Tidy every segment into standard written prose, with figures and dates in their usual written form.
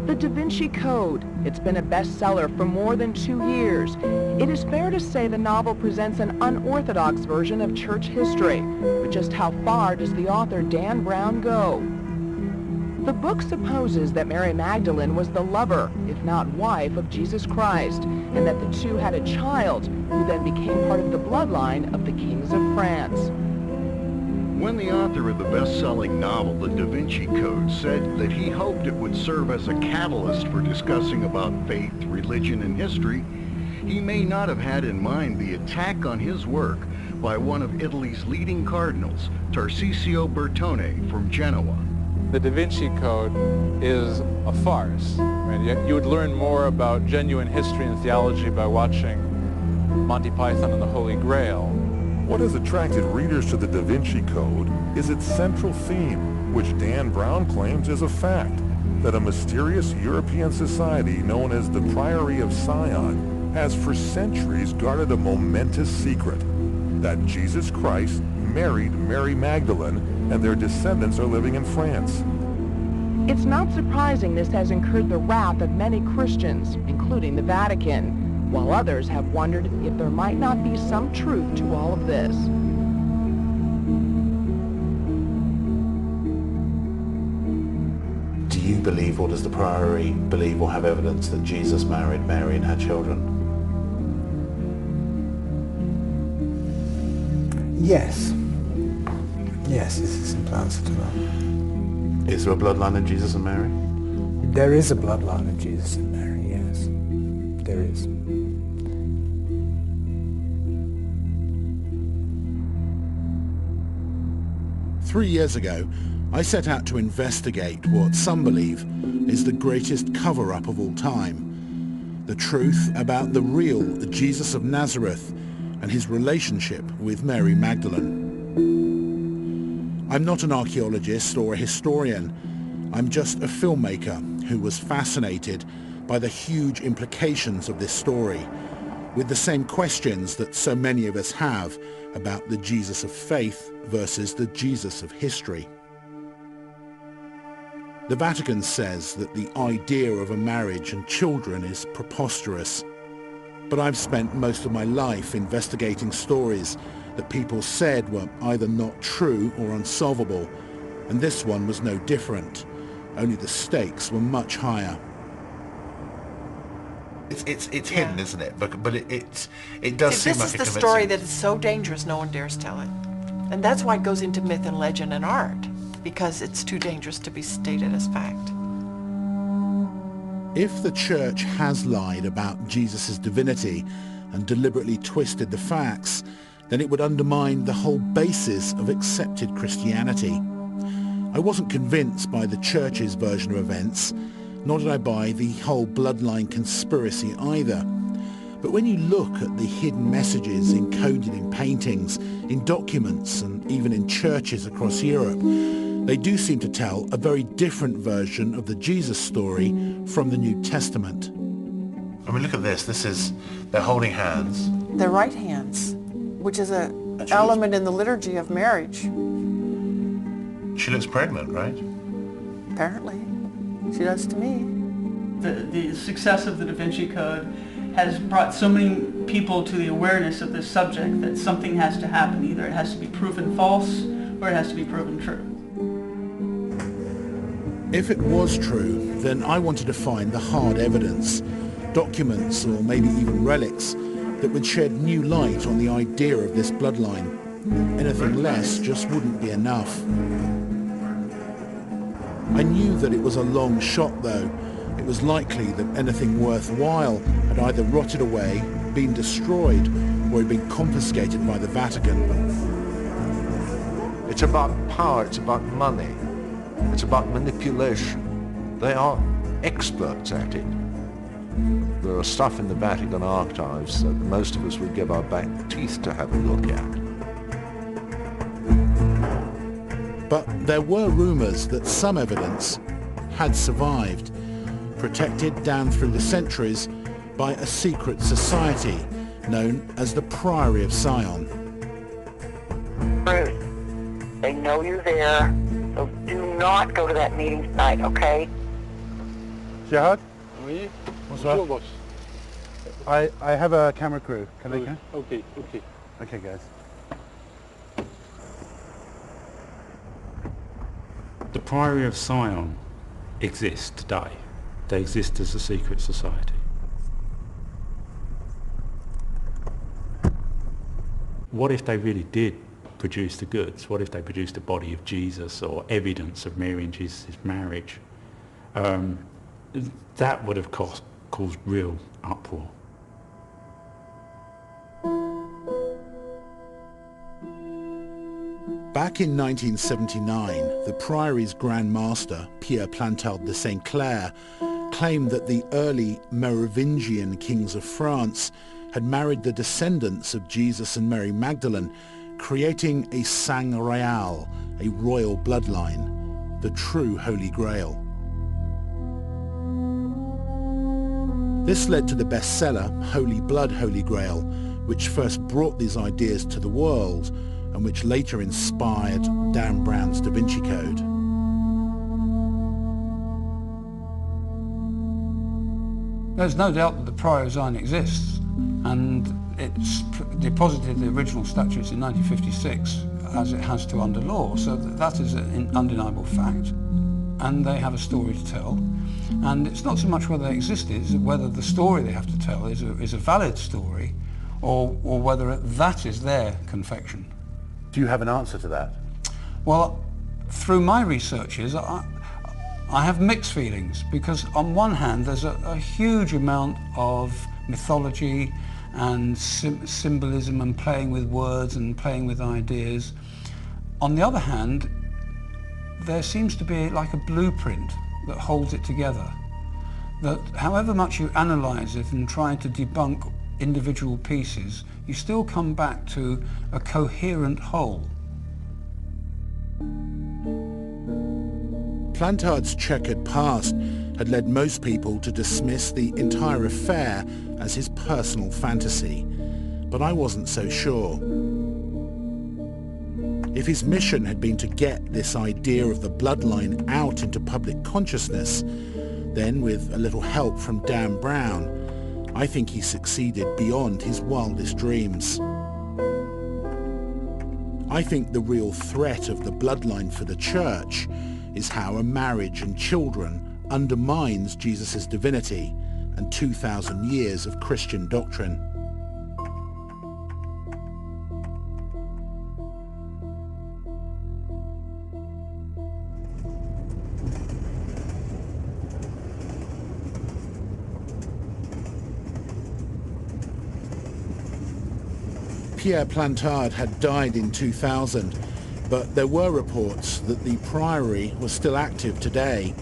The Da Vinci Code. It's been a bestseller for more than 2 years. It is fair to say the novel presents an unorthodox version of church history. But just how far does the author Dan Brown go? The book supposes that Mary Magdalene was the lover, if not wife, of Jesus Christ, and that the two had a child who then became part of the bloodline of the kings of France. When the author of the best-selling novel, The Da Vinci Code, said that he hoped it would serve as a catalyst for discussing about faith, religion, and history, he may not have had in mind the attack on his work by one of Italy's leading cardinals, Tarcisio Bertone from Genoa. The Da Vinci Code is a farce. I mean, you would learn more about genuine history and theology by watching Monty Python and the Holy Grail. What has attracted readers to the Da Vinci Code is its central theme, which Dan Brown claims is a fact, that a mysterious European society known as the Priory of Sion has for centuries guarded a momentous secret, that Jesus Christ married Mary Magdalene and their descendants are living in France. It's not surprising this has incurred the wrath of many Christians, including the Vatican, while others have wondered if there might not be some truth to all of this. Do you believe, or does the Priory believe or have evidence that Jesus married Mary and had children? Yes. Yes, is the simple answer to that. Is there a bloodline of Jesus and Mary? There is a bloodline of Jesus and Mary, yes. There is. Three years ago, I set out to investigate what some believe is the greatest cover-up of all time. The truth about the real Jesus of Nazareth and his relationship with Mary Magdalene. I'm not an archaeologist or a historian. I'm just a filmmaker who was fascinated by the huge implications of this story, with the same questions that so many of us have about the Jesus of faith versus the Jesus of history. The Vatican says that the idea of a marriage and children is preposterous. But I've spent most of my life investigating stories that people said were either not true or unsolvable, and this one was no different, only the stakes were much higher. It's hidden, isn't it? But it does seem like a convincing... This is the story that is so dangerous no one dares tell it. And that's why it goes into myth and legend and art, because it's too dangerous to be stated as fact. If the Church has lied about Jesus' divinity and deliberately twisted the facts, then it would undermine the whole basis of accepted Christianity. I wasn't convinced by the Church's version of events, nor did I buy the whole bloodline conspiracy either. But when you look at the hidden messages encoded in paintings, in documents, and even in churches across Europe, they do seem to tell a very different version of the Jesus story from the New Testament. I mean, look at this. They're holding hands. Their right hands, which is an element in the liturgy of marriage. She looks pregnant, right? Apparently. She does to me. The success of the Da Vinci Code has brought so many people to the awareness of this subject that something has to happen. Either it has to be proven false or it has to be proven true. If it was true, then I wanted to find the hard evidence, documents or maybe even relics that would shed new light on the idea of this bloodline. Anything less just wouldn't be enough. I knew that it was a long shot though. It was likely that anything worthwhile had either rotted away, been destroyed, or had been confiscated by the Vatican. It's about power, it's about money, it's about manipulation. They are experts at it. There are stuff in the Vatican archives that most of us would give our back teeth to have a look at. But there were rumours that some evidence had survived, protected down through the centuries by a secret society known as the Priory of Sion. Bruce, they know you're there, so do not go to that meeting tonight, okay? Gerard? Oui. Bonsoir. Bonjour, boss. I have a camera crew. Can they come? Okay, okay. Okay, guys. The Priory of Sion exists today. They exist as a secret society. What if they really did produce the goods? What if they produced the body of Jesus or evidence of Mary and Jesus' marriage? That would have caused real uproar. Back in 1979, the Priory's Grand Master, Pierre Plantard de Saint Clair, claimed that the early Merovingian kings of France had married the descendants of Jesus and Mary Magdalene, creating a sang royal, a royal bloodline, the true Holy Grail. This led to the bestseller Holy Blood, Holy Grail, which first brought these ideas to the world and which later inspired Dan Brown's Da Vinci Code. There's no doubt that the Priory of Sion exists, and it's deposited the original statutes in 1956 as it has to under law, so that is an undeniable fact, and they have a story to tell. And it's not so much whether they exist, it's whether the story they have to tell is a valid story, or whether that is their confection. Do you have an answer to that? Well, through my researches, I have mixed feelings, because on one hand there's a huge amount of mythology and symbolism and playing with words and playing with ideas. On the other hand, there seems to be like a blueprint that holds it together, that however much you analyse it and try to debunk individual pieces, you still come back to a coherent whole. Plantard's checkered past had led most people to dismiss the entire affair as his personal fantasy, but I wasn't so sure. If his mission had been to get this idea of the bloodline out into public consciousness, then with a little help from Dan Brown, I think he succeeded beyond his wildest dreams. I think the real threat of the bloodline for the Church is how a marriage and children undermines Jesus' divinity and 2,000 years of Christian doctrine. Pierre Plantard had died in 2000, but there were reports that the Priory was still active today.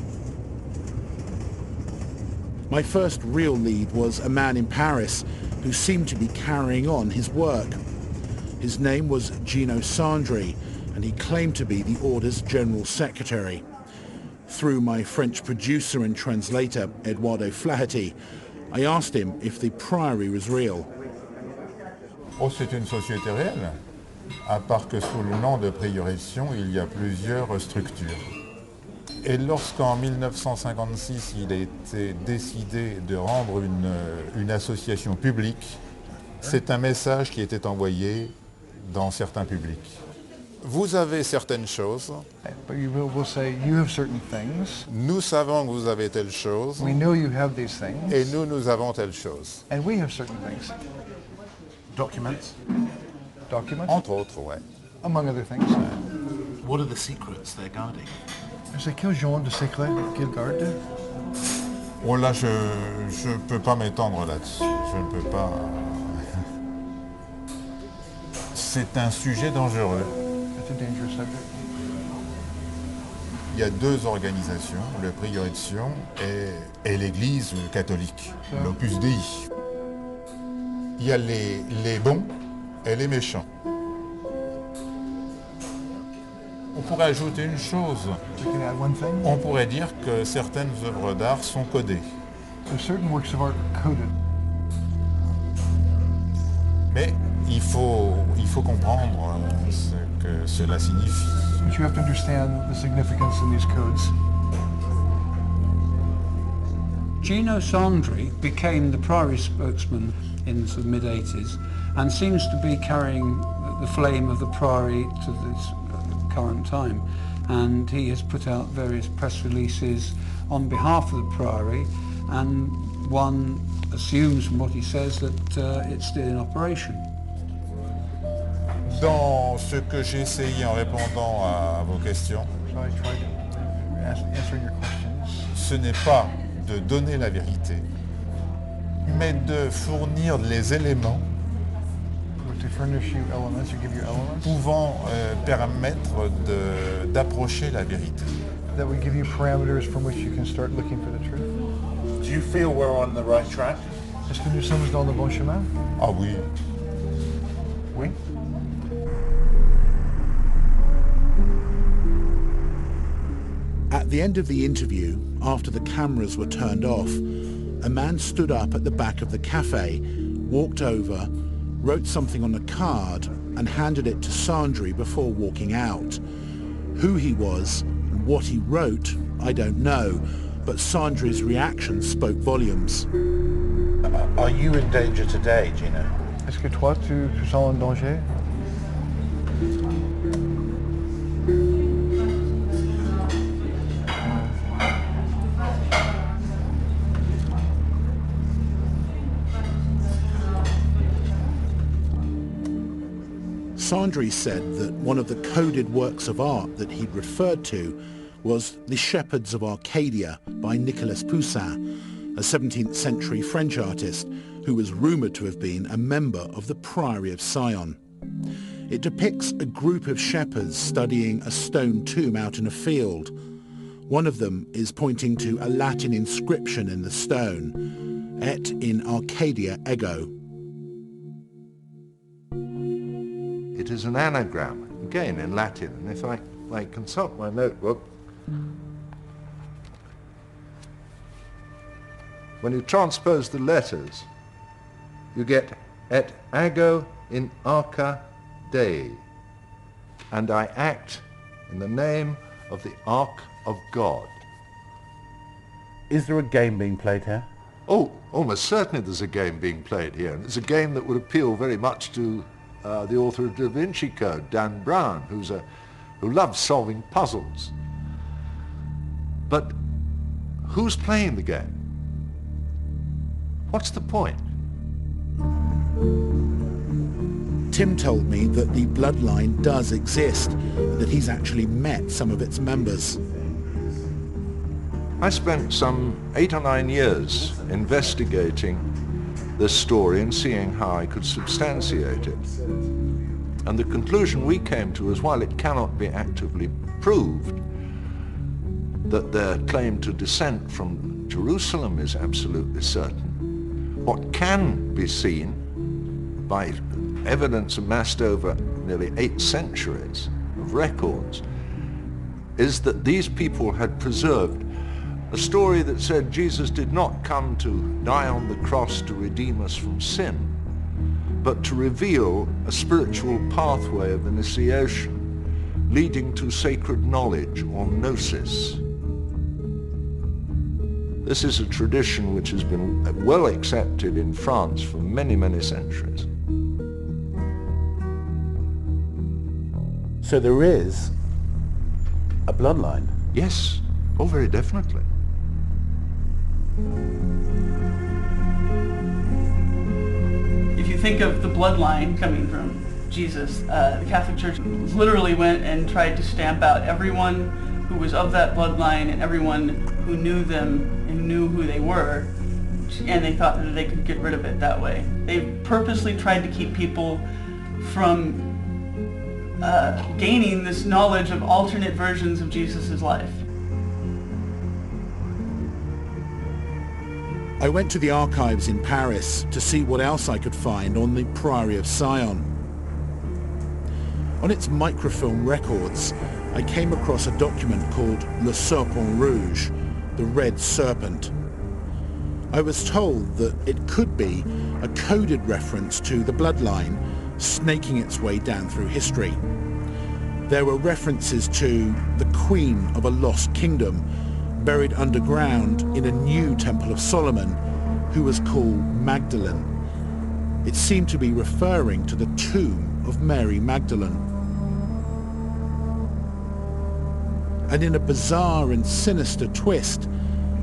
My first real lead was a man in Paris who seemed to be carrying on his work. His name was Gino Sandri, and he claimed to be the Order's General Secretary. Through my French producer and translator, Eduardo Flaherty, I asked him if the Priory was real. Oh, c'est une société réelle, à part que sous le nom de Priory of Sion, il y a plusieurs structures. Et lorsqu'en 1956, il a été décidé de rendre une association publique, c'est un message qui était envoyé dans certains publics. Vous avez certaines choses. Nous savons que vous avez telle chose. Et nous avons telle chose. Documents? Entre autres, ouais. Among other things. What are the secrets they're guarding? C'est quel genre de secret qu'ils gardent? Oh là, je ne peux pas m'étendre là-dessus. Je ne peux pas... C'est un sujet dangereux. It's a dangerous subject. Il y a deux organisations, le Priory of Sion et l'Église catholique, l'Opus Dei. Il y a les bons et les méchants. On pourrait ajouter une chose. On pourrait dire que certaines œuvres d'art sont codées. Mais il il faut comprendre ce que cela signifie. But you have to understand the significance in these codes. Gino Sandri became the Priory spokesman in the mid-80s and seems to be carrying the flame of the Priory to this current time. And he has put out various press releases on behalf of the Priory, and one assumes from what he says that it's still in operation. Dans ce que j'ai essayé en répondant à vos questions, ce n'est pas de donner la vérité, mais de fournir les éléments pouvant permettre d'approcher la vérité. That would give you parameters from which you can start looking for the truth. Do you feel we're on the right track? Est-ce que nous sommes dans le bon chemin? Ah oui. Oui. At the end of the interview, after the cameras were turned off, a man stood up at the back of the cafe, walked over, wrote something on a card and handed it to Sandri before walking out. Who he was and what he wrote, I don't know, but Sandri's reaction spoke volumes. Are you in danger today, Gino? Est-ce que toi, tu sens en danger? Sandri said that one of the coded works of art that he'd referred to was The Shepherds of Arcadia by Nicolas Poussin, a 17th century French artist who was rumoured to have been a member of the Priory of Sion. It depicts a group of shepherds studying a stone tomb out in a field. One of them is pointing to a Latin inscription in the stone, Et in Arcadia ego. It is an anagram, again in Latin, and if I consult my notebook, when you transpose the letters, you get et ago in arca Dei, and I act in the name of the Ark of God. Is there a game being played here? Oh, almost certainly there's a game being played here, and it's a game that would appeal very much to the author of Da Vinci Code, Dan Brown, who loves solving puzzles. But who's playing the game? What's the point? Tim told me that the bloodline does exist, and that he's actually met some of its members. I spent some 8 or 9 years investigating this story and seeing how I could substantiate it. And the conclusion we came to is, while it cannot be actively proved that their claim to descent from Jerusalem is absolutely certain, what can be seen by evidence amassed over nearly 8 centuries of records is that these people had preserved a story that said Jesus did not come to die on the cross to redeem us from sin, but to reveal a spiritual pathway of initiation leading to sacred knowledge or gnosis. This is a tradition which has been well accepted in France for many, many centuries. So there is a bloodline? Yes, oh, very definitely. If you think of the bloodline coming from Jesus, the Catholic Church literally went and tried to stamp out everyone who was of that bloodline and everyone who knew them and knew who they were, and they thought that they could get rid of it that way. They purposely tried to keep people from gaining this knowledge of alternate versions of Jesus' life. I went to the archives in Paris to see what else I could find on the Priory of Sion. On its microfilm records, I came across a document called Le Serpent Rouge, the Red Serpent. I was told that it could be a coded reference to the bloodline, snaking its way down through history. There were references to the Queen of a lost kingdom buried underground in a new Temple of Solomon who was called Magdalene. It seemed to be referring to the tomb of Mary Magdalene. And in a bizarre and sinister twist,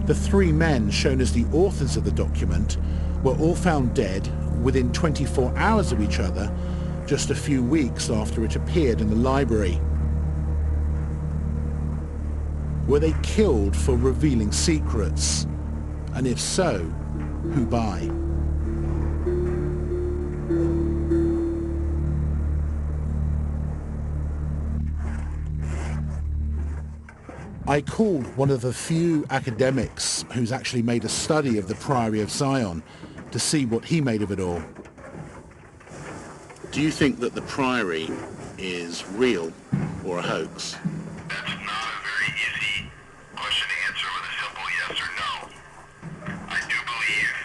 the three men shown as the authors of the document were all found dead within 24 hours of each other, just a few weeks after it appeared in the library. Were they killed for revealing secrets? And if so, who by? I called one of the few academics who's actually made a study of the Priory of Sion to see what he made of it all. Do you think that the Priory is real or a hoax? That's not a very easy question to answer with a simple yes or no. I do believe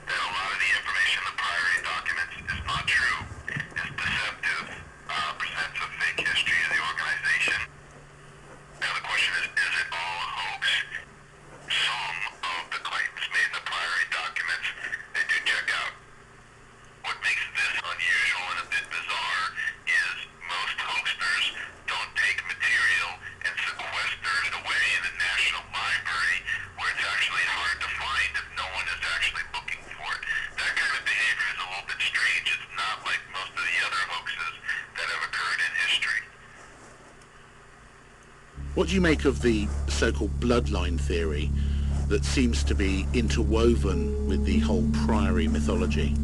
that a lot of the information in the Priory documents is not true, is deceptive, presents a fake history of the organization. Now the question is it all a hoax? Some of the claims made in the Priory documents, they do check out. What makes this unusual and a bit bizarre is most hoaxers don't take material and sequester it away in the National Library where it's actually hard to find if no one is actually looking for it. That kind of behavior is a little bit strange. It's not like most of the other hoaxes that have occurred in history. What do you make of the so-called bloodline theory that seems to be interwoven with the whole Priory mythology?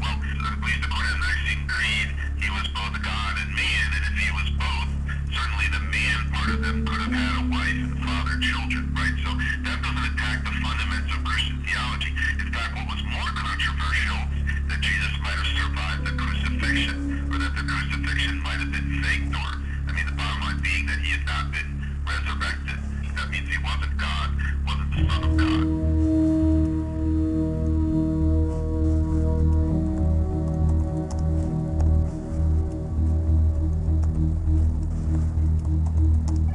Well, at least according to the Nicene Creed, he was both God and man, and if he was both, certainly the man part of them could have had a wife and fathered children, right? So that doesn't attack the fundamentals of Christian theology. In fact, what was more controversial, that Jesus might have survived the crucifixion, or that the crucifixion might have been faked, or, I mean, the bottom line being that he had not been resurrected. That means he wasn't God, wasn't the Son of God.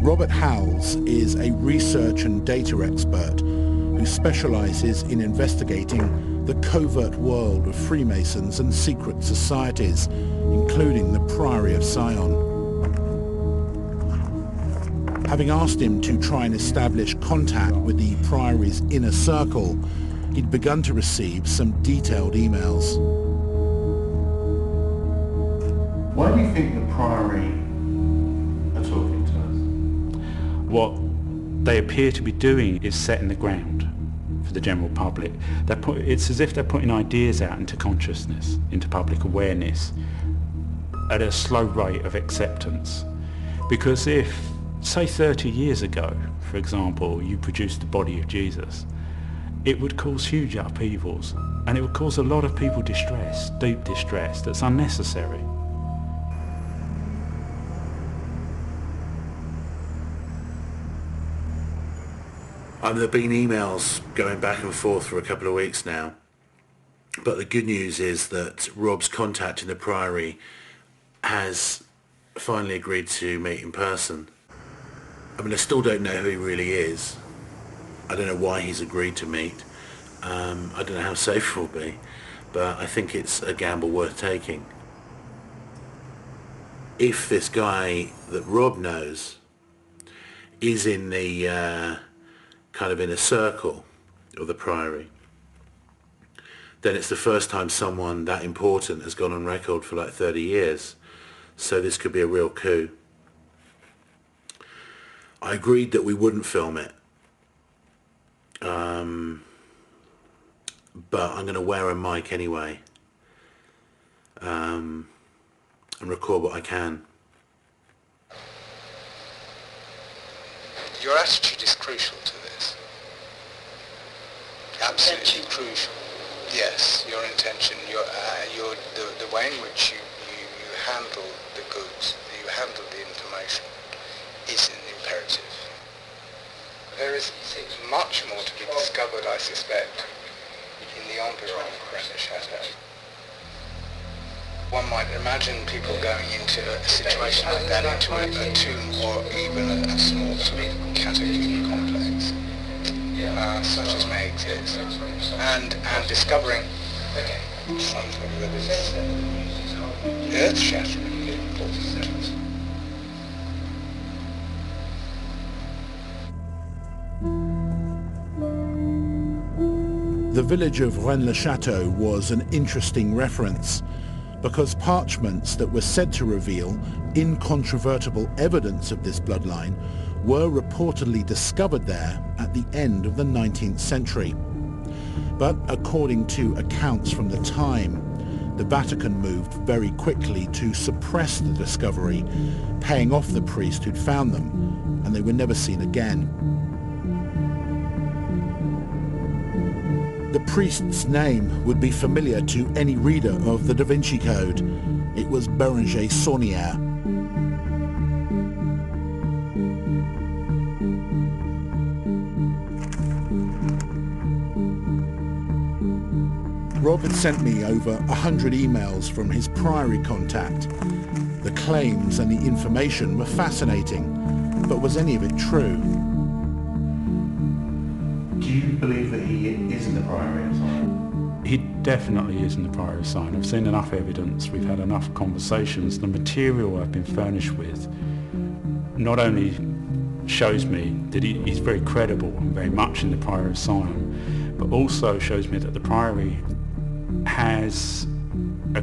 Robert Howells is a research and data expert who specializes in investigating the covert world of Freemasons and secret societies, including the Priory of Sion. Having asked him to try and establish contact with the Priory's inner circle, he'd begun to receive some detailed emails. Why do you think the Priory are talking to us? What they appear to be doing is setting the ground for the general public. It's as if they're putting ideas out into consciousness, into public awareness, at a slow rate of acceptance. Because if, say 30 years ago, for example, you produced the body of Jesus, it would cause huge upheavals, and it would cause a lot of people distress, deep distress, that's unnecessary. There have been emails going back and forth for a couple of weeks now, but the good news is that Rob's contact in the Priory has finally agreed to meet in person. I mean, I still don't know who he really is. I don't know why he's agreed to meet. I don't know how safe it will be, but I think it's a gamble worth taking. If this guy that Rob knows is in the kind of inner circle of the Priory, then it's the first time someone that important has gone on record for like 30 years. So this could be a real coup. I agreed that we wouldn't film it, but I'm going to wear a mic anyway and record what I can. Your attitude is crucial to this. Absolutely crucial. Yes, your intention, the way in which you handle the goods, you handle the information, is an imperative. There is much more to be discovered, I suspect, in the environs of Rennes-le-Château. One might imagine people going into a situation like that, into a tomb or even a small sort of catacomb complex, such as may exist, and discovering something that is earth-shattering in important terms. The village of Rennes-le-Château was an interesting reference because parchments that were said to reveal incontrovertible evidence of this bloodline were reportedly discovered there at the end of the 19th century. But according to accounts from the time, the Vatican moved very quickly to suppress the discovery, paying off the priest who'd found them, and they were never seen again. The priest's name would be familiar to any reader of the Da Vinci Code. It was Bérenger Saunière. Rob had sent me over 100 emails from his Priory contact. The claims and the information were fascinating, but was any of it true? Do you believe that he is in the Priory of Sion? He definitely is in the Priory of Sion. I've seen enough evidence, we've had enough conversations. The material I've been furnished with not only shows me that he's very credible and very much in the Priory of Sion, but also shows me that the Priory has a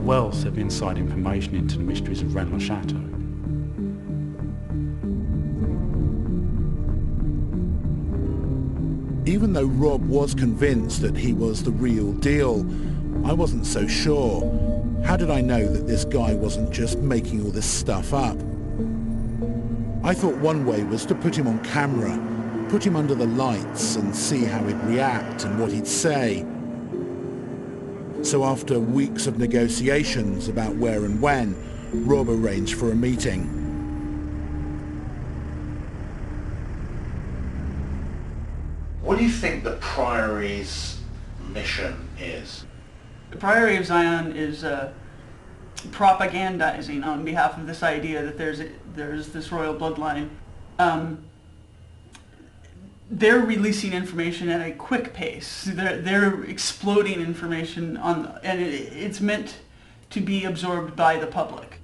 wealth of inside information into the mysteries of Rennes-le-Château. Even though Rob was convinced that he was the real deal, I wasn't so sure. How did I know that this guy wasn't just making all this stuff up? I thought one way was to put him on camera, put him under the lights and see how he'd react and what he'd say. So after weeks of negotiations about where and when, Rob arranged for a meeting. What do you think the Priory's mission is? The Priory of Sion is propagandizing on behalf of this idea that there's this royal bloodline. They're releasing information at a quick pace. They're exploding information and it's meant to be absorbed by the public.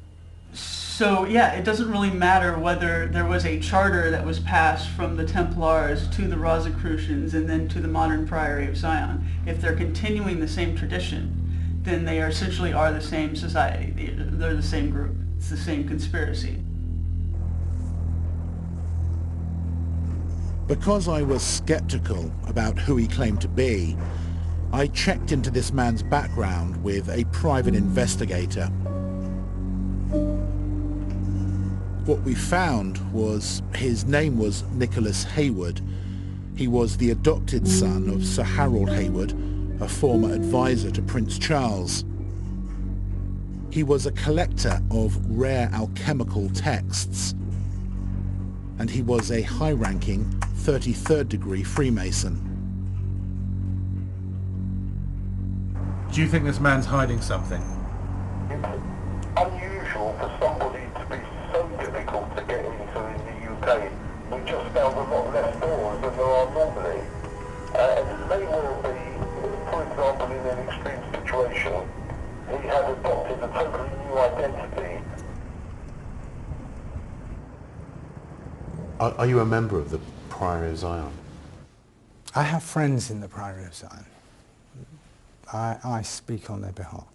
So yeah, it doesn't really matter whether there was a charter that was passed from the Templars to the Rosicrucians and then to the modern Priory of Sion. If they're continuing the same tradition, then they essentially are the same society. They're the same group. It's the same conspiracy. Because I was skeptical about who he claimed to be, I checked into this man's background with a private investigator. What we found was his name was Nicholas Hayward. He was the adopted son of Sir Harold Hayward, a former advisor to Prince Charles. He was a collector of rare alchemical texts, and he was a high-ranking 33rd degree Freemason. Do you think this man's hiding something? It's unusual for somebody to be so difficult to get into in the UK. We just found a lot less doors than there are normally. And it may well be, for example, in an extreme situation, he had adopted a totally new identity. Are you a member of the Priory of Sion? I have friends in the Priory of Sion. I speak on their behalf.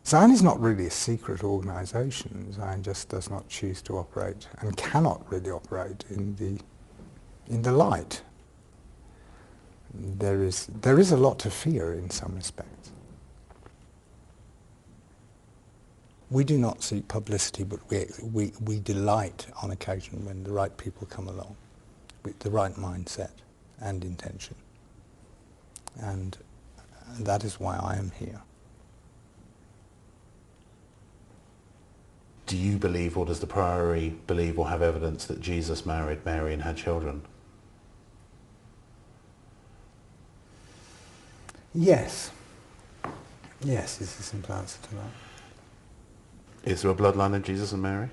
Zion is not really a secret organisation. Zion just does not choose to operate and cannot really operate in the light. There is a lot to fear in some respects. We do not seek publicity, but we delight on occasion when the right people come along with the right mindset and intention. And that is why I am here. Do you believe, or does the Priory believe or have evidence that Jesus married Mary and had children? Yes. Yes, is the simple answer to that. Is there a bloodline of Jesus and Mary?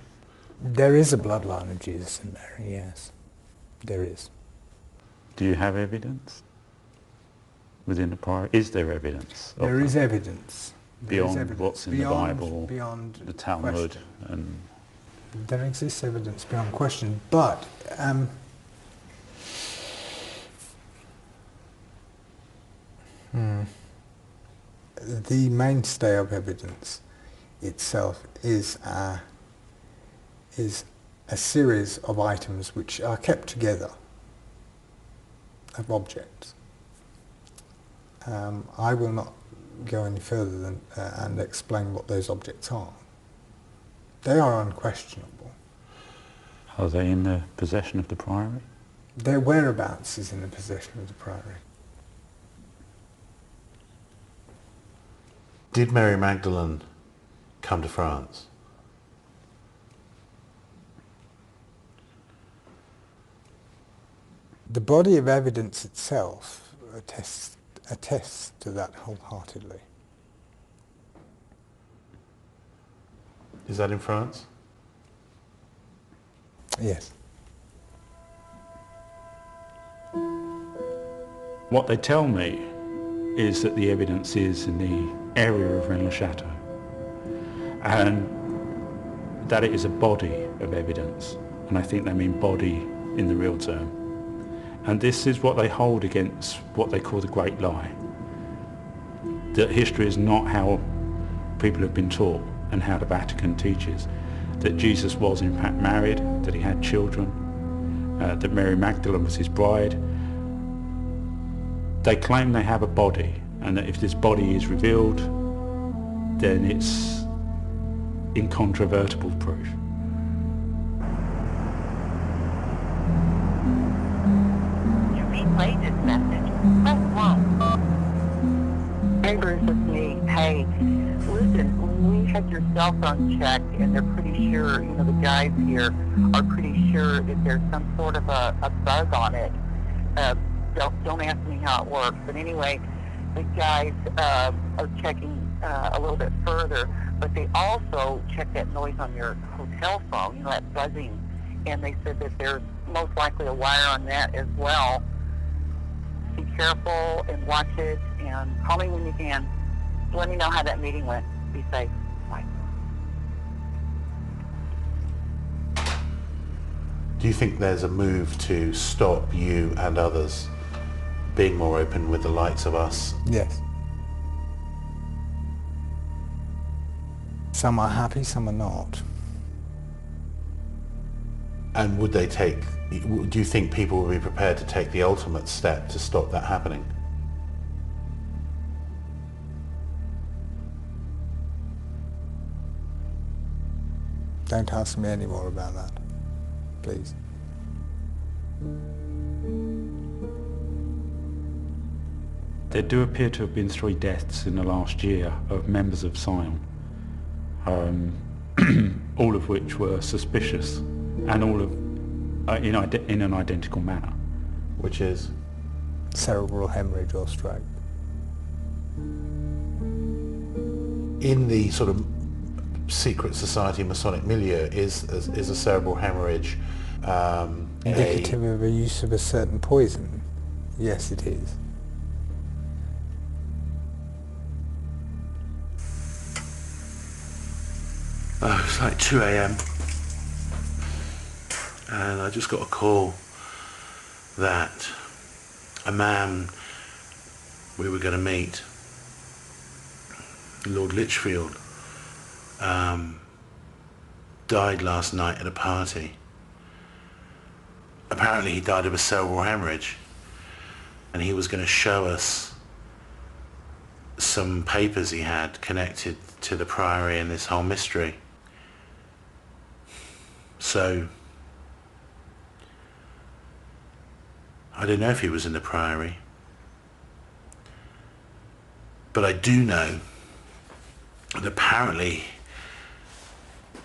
There is a bloodline of Jesus and Mary, yes. There is. Do you have evidence within the Priory? Is there evidence? There is evidence. Beyond what's in the Bible, beyond the Talmud, question. and there exists evidence beyond question, but the mainstay of evidence itself is a series of items which are kept together, of objects. I will not go any further than and explain what those objects are. They are unquestionable. Are they in the possession of the Priory? Their whereabouts is in the possession of the Priory. Did Mary Magdalene come to France? The body of evidence itself attests to that wholeheartedly. Is that in France? Yes. What they tell me is that the evidence is in the area of Rennes-le-Château, and that it is a body of evidence, and I think they mean body in the real term. And this is what they hold against what they call the Great Lie, that history is not how people have been taught and how the Vatican teaches, that Jesus was in fact married, that he had children, that Mary Magdalene was his bride. They claim they have a body, and that if this body is revealed, then it's incontrovertible proof. To replay this message, press 1. Neighbors with me, hey, listen, we had your cell phone checked, and they're pretty sure, the guys here are pretty sure that there's some sort of a bug on it. Don't ask me how it works, but anyway, the guys are checking a little bit further, but they also checked that noise on your hotel phone, that buzzing, and they said that there's most likely a wire on that as well. Be careful and watch it, and call me when you can. Let me know how that meeting went. Be safe. Bye. Do you think there's a move to stop you and others being more open with the likes of us? Yes. Some are happy, some are not. And would they do you think people would be prepared to take the ultimate step to stop that happening? Don't ask me any more about that, please. There do appear to have been 3 deaths in the last year of members of Sion, all of which were suspicious, and all of in an identical manner. Which is? Cerebral hemorrhage or stroke. In the sort of secret society Masonic milieu, is a cerebral hemorrhage indicative of a use of a certain poison? Yes, it is. Oh, it's like 2 a.m. and I just got a call that a man we were going to meet, Lord Lichfield, died last night at a party. Apparently he died of a cerebral hemorrhage, and he was going to show us some papers he had connected to the Priory and this whole mystery. So I don't know if he was in the Priory, but I do know that apparently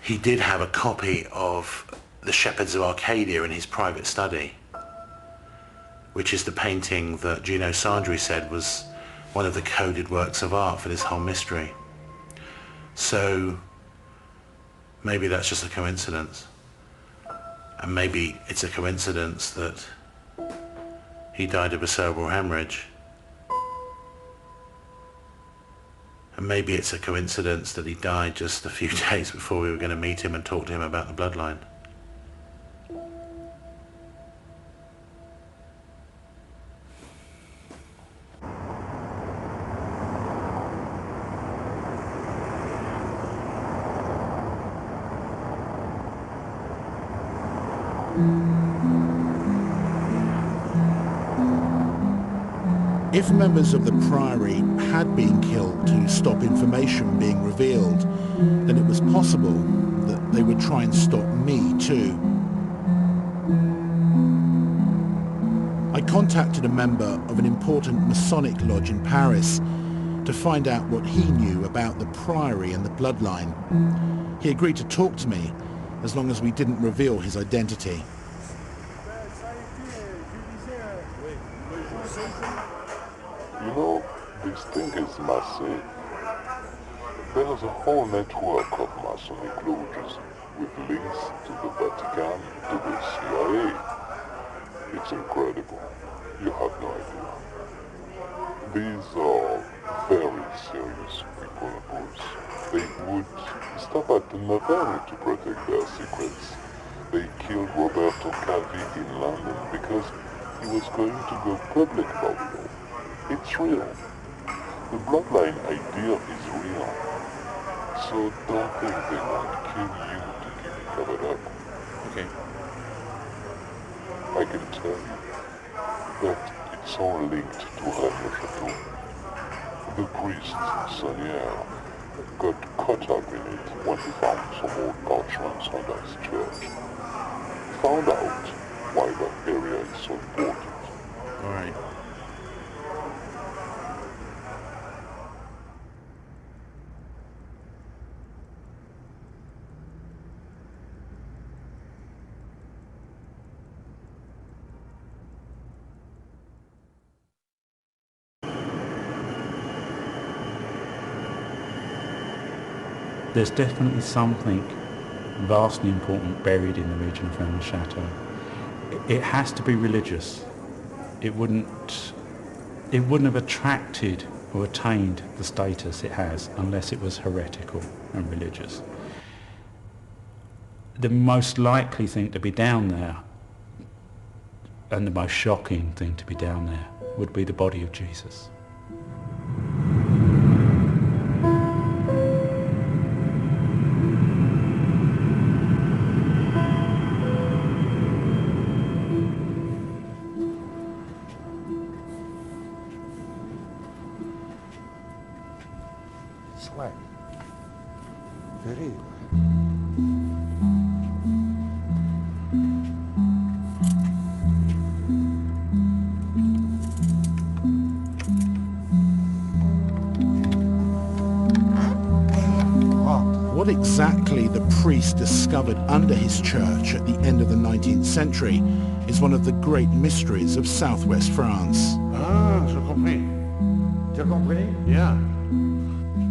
he did have a copy of The Shepherds of Arcadia in his private study, which is the painting that Gino Sandri said was one of the coded works of art for this whole mystery. So maybe that's just a coincidence. And maybe it's a coincidence that he died of a cerebral hemorrhage. And maybe it's a coincidence that he died just a few days before we were going to meet him and talk to him about the bloodline. If members of the Priory had been killed to stop information being revealed, then it was possible that they would try and stop me too. I contacted a member of an important Masonic lodge in Paris to find out what he knew about the Priory and the bloodline. He agreed to talk to me as long as we didn't reveal his identity. You know, this thing is massive. There's a whole network of Masonic lodges with links to the Vatican, to the CIA. It's incredible. You have no idea. These are very serious people, Bruce. They would stop at nothing to protect their secrets. They killed Roberto Calvi in London because he was going to go public about it all. It's real. The bloodline idea is real. So don't think they won't kill you to keep it covered up. Okay. I can tell you that it's all linked to Rennes-le-Château. The priest, Sonier, got caught up in it when he found some old parchments under his church. Found out why that area is so important. Alright. There's definitely something vastly important buried in the region of Rennes-le-Château. It has to be religious. It wouldn't have attracted or attained the status it has unless it was heretical and religious. The most likely thing to be down there, and the most shocking thing to be down there, would be the body of Jesus. What exactly the priest discovered under his church at the end of the 19th century is one of the great mysteries of southwest France. Ah, j'ai compris. Tu as compris? Yeah.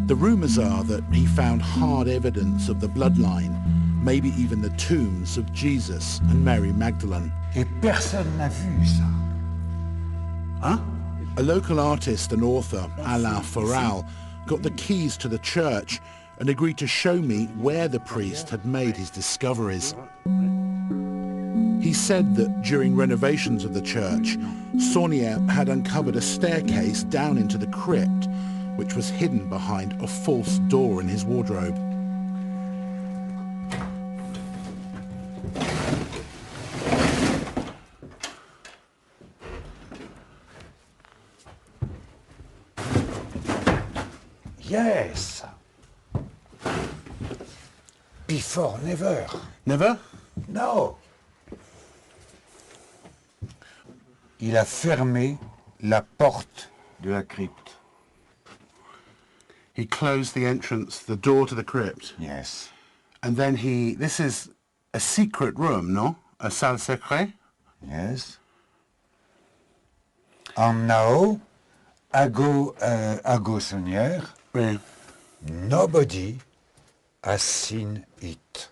The rumours are that he found hard evidence of the bloodline, maybe even the tombs of Jesus and Mary Magdalene. Et personne n'a vu ça. Huh? A local artist and author, Alain Foral, got the keys to the church and agreed to show me where the priest had made his discoveries. He said that during renovations of the church, Saunier had uncovered a staircase down into the crypt, which was hidden behind a false door in his wardrobe. Yes. Before, never. Never? No. Il a fermé la porte de la crypte. He closed the entrance, the door to the crypt. Yes. And then this is a secret room, no? A salle secrète? Yes. And now, Ago Saunière, oui. Nobody has seen it.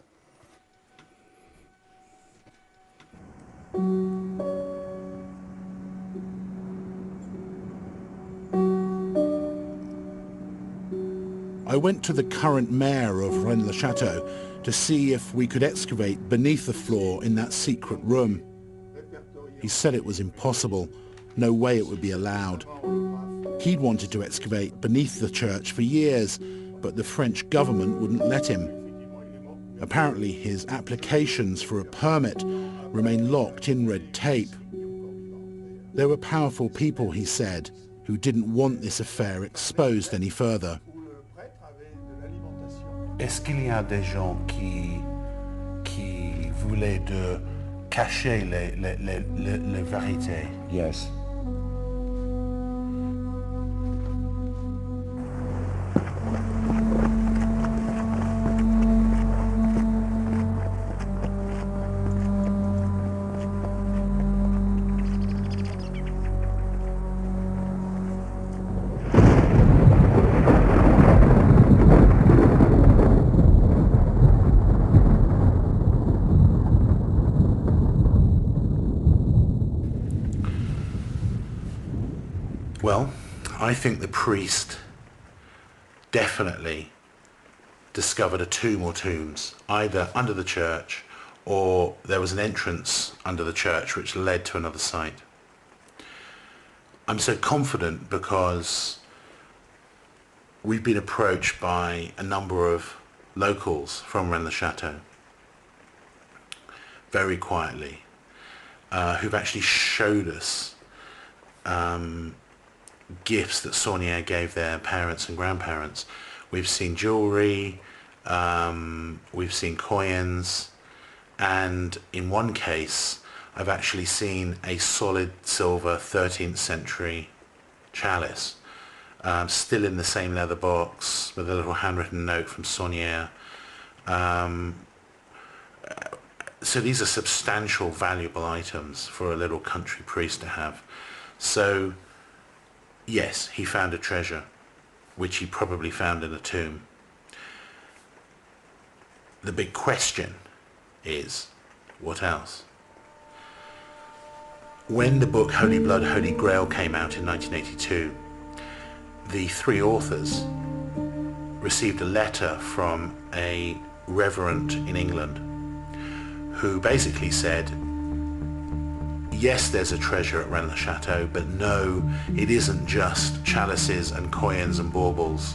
I went to the current mayor of Rennes-le-Château to see if we could excavate beneath the floor in that secret room. He said it was impossible. No way it would be allowed. He'd wanted to excavate beneath the church for years, but the French government wouldn't let him. Apparently his applications for a permit remain locked in red tape. There were powerful people, he said, who didn't want this affair exposed any further. Est-ce qu'il y a des gens qui voulaient de cacher les vérités? Yes. Well, I think the priest definitely discovered a tomb or tombs, either under the church or there was an entrance under the church which led to another site. I'm so confident because we've been approached by a number of locals from Rennes-le-Château, very quietly, who've actually showed us gifts that Saunière gave their parents and grandparents. We've seen jewelry, we've seen coins, and in one case I've actually seen a solid silver 13th century chalice, still in the same leather box with a little handwritten note from Saunière. So these are substantial, valuable items for a little country priest to have. So yes, he found a treasure, which he probably found in a tomb. The big question is, what else? When the book Holy Blood, Holy Grail came out in 1982, the three authors received a letter from a reverend in England who basically said, yes, there's a treasure at Rennes-le-Château, but no, it isn't just chalices and coins and baubles.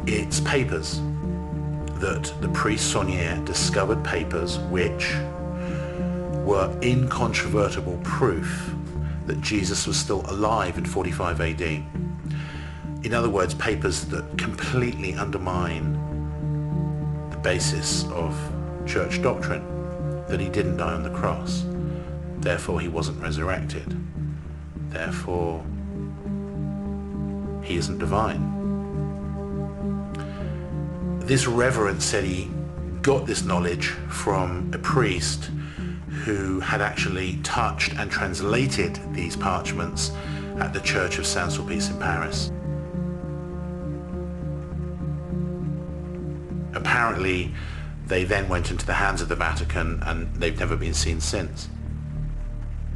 It's papers that the priest Saunière discovered, papers which were incontrovertible proof that Jesus was still alive in 45 AD. In other words, papers that completely undermine the basis of church doctrine, that he didn't die on the cross. Therefore, he wasn't resurrected. Therefore, he isn't divine. This reverend said he got this knowledge from a priest who had actually touched and translated these parchments at the Church of Saint-Sulpice in Paris. Apparently, they then went into the hands of the Vatican and they've never been seen since.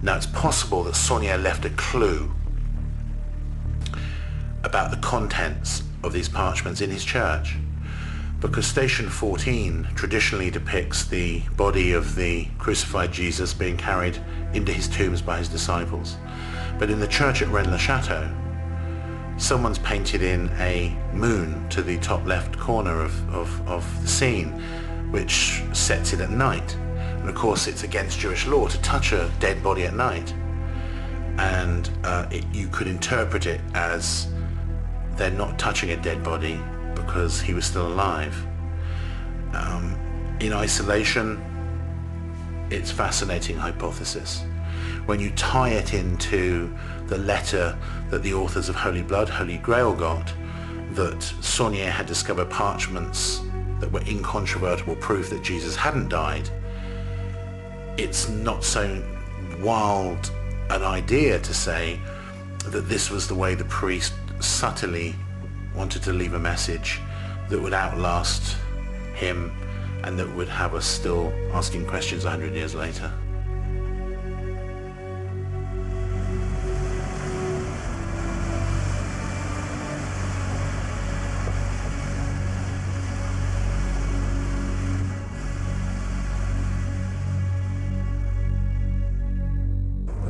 Now, it's possible that Saunière left a clue about the contents of these parchments in his church, because Station 14 traditionally depicts the body of the crucified Jesus being carried into his tombs by his disciples. But in the church at Rennes-le-Château, someone's painted in a moon to the top left corner of the scene, which sets it at night. And of course it's against Jewish law to touch a dead body at night. And you could interpret it as they're not touching a dead body because he was still alive. In isolation, it's a fascinating hypothesis. When you tie it into the letter that the authors of Holy Blood, Holy Grail got, that Saunière had discovered parchments that were incontrovertible proof that Jesus hadn't died, it's not so wild an idea to say that this was the way the priest subtly wanted to leave a message that would outlast him and that would have us still asking questions 100 years later.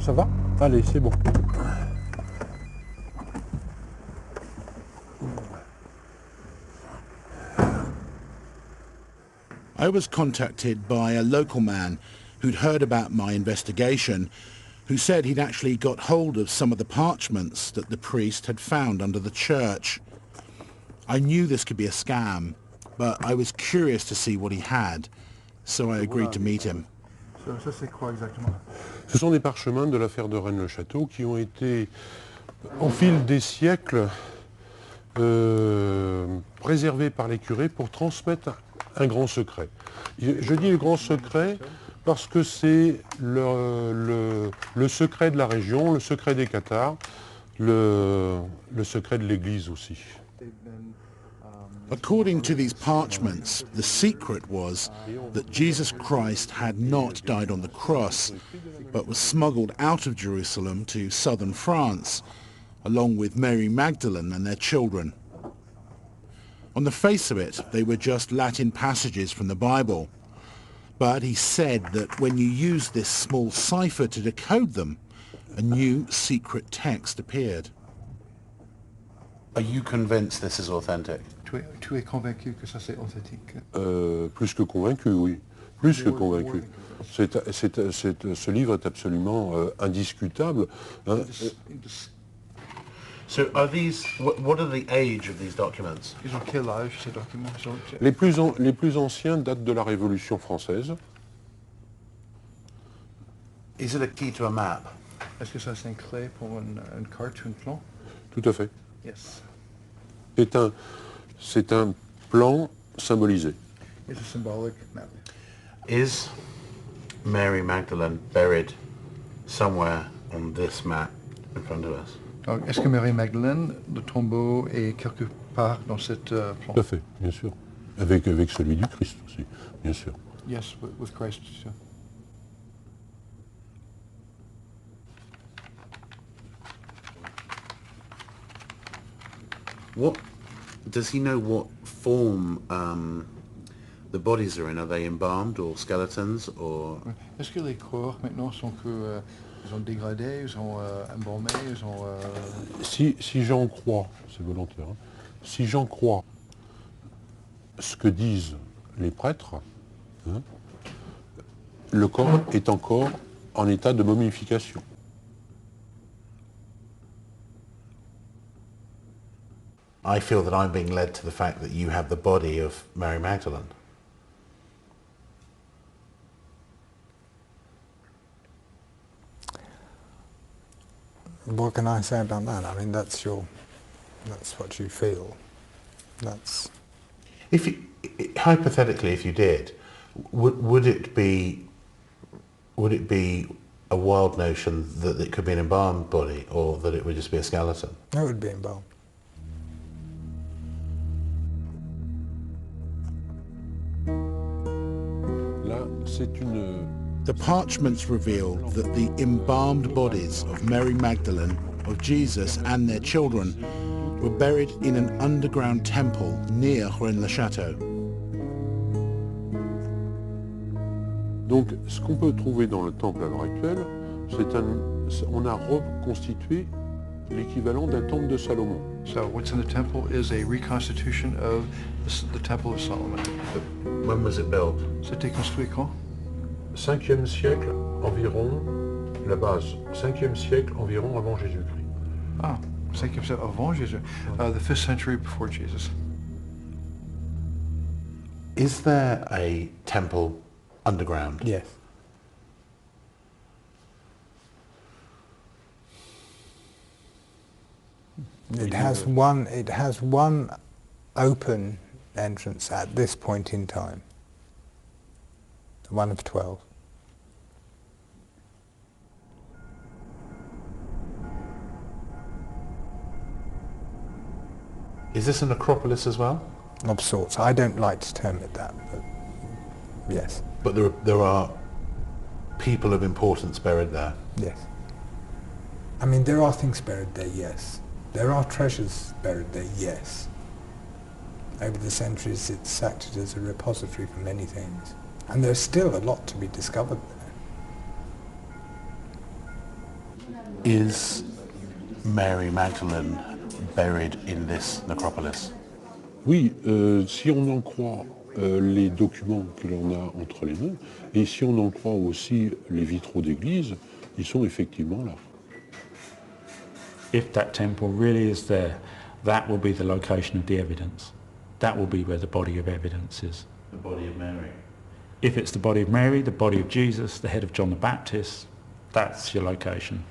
Ça va? Allez, c'est bon. I was contacted by a local man who'd heard about my investigation, who said he'd actually got hold of some of the parchments that the priest had found under the church. I knew this could be a scam, but I was curious to see what he had, so I agreed to meet him. Ça c'est quoi exactement? Ce sont des parchemins de l'affaire de Rennes-le-Château qui ont été, au fil des siècles, préservés par les curés pour transmettre un grand secret. Je dis le grand secret parce que c'est le secret de la région, le secret des Cathares, le secret de l'Église aussi. According to these parchments, the secret was that Jesus Christ had not died on the cross, but was smuggled out of Jerusalem to southern France, along with Mary Magdalene and their children. On the face of it, they were just Latin passages from the Bible. But he said that when you use this small cipher to decode them, a new secret text appeared. Are you convinced this is authentic? Tu es convaincu que ça c'est authentique? Plus que convaincu, oui. Plus que convaincu. Ce livre est absolument indiscutable. Hein. So are these, what are the age of these documents? Ils ont quel âge ces documents? Les plus anciens datent de la Révolution française. Is it a key to a map? Est-ce que ça c'est une clé pour une carte ou un plan? Tout à fait. Yes. C'est un plan symbolisé. It's a symbolic map. Is Mary Magdalene buried somewhere on this map in front of us? Donc, est-ce que Marie Magdalene, le tombeau est quelque part dans cette plan? Tout à fait, bien sûr. Avec celui du Christ aussi, bien sûr. Yes, with Christ too. What does he know? What form the bodies are in? Are they embalmed or skeletons or? Est-ce que les corps maintenant sont ils ont dégradé, ils ont embaumé, ils ont. Si j'en crois, c'est volontaire. Hein, si j'en crois ce que disent les prêtres, hein, le corps est encore en état de momification. I feel that I'm being led to the fact that you have the body of Mary Magdalene. What can I say about that? I mean, that's what you feel. If you, hypothetically, if you did, would it be a wild notion that it could be an embalmed body, or that it would just be a skeleton? It would be embalmed. The parchments reveal that the embalmed bodies of Mary Magdalene, of Jesus and their children were buried in an underground temple near Rennes-le-Château. Donc, ce qu'on peut trouver dans le temple à l'heure actuelle, on a reconstitué l'équivalent d'un temple de Salomon. So what's in the temple is a reconstitution of the Temple of Solomon. When was it built? C'était construit quand? 5e siècle environ, la base, 5e siècle environ avant Jésus-Christ. Ah, 5e siècle avant Jésus. The 5th century before Jesus. Is there a temple underground? Yes. It has one open entrance at this point in time. One of 12. Is this a necropolis as well? Of sorts. I don't like to term it that, but yes. But there are people of importance buried there? Yes. I mean, there are things buried there, yes. There are treasures buried there, yes. Over the centuries, it's acted as a repository for many things. And there's still a lot to be discovered there. Is Mary Magdalene buried in this necropolis? Oui, si on en croit les documents que l'on a entre les mains, et si on en croit aussi les vitraux d'église, ils sont effectivement là. If that temple really is there, that will be the location of the evidence. That will be where the body of evidence is. The body of Mary. If it's the body of Mary, the body of Jesus, the head of John the Baptist, that's your location.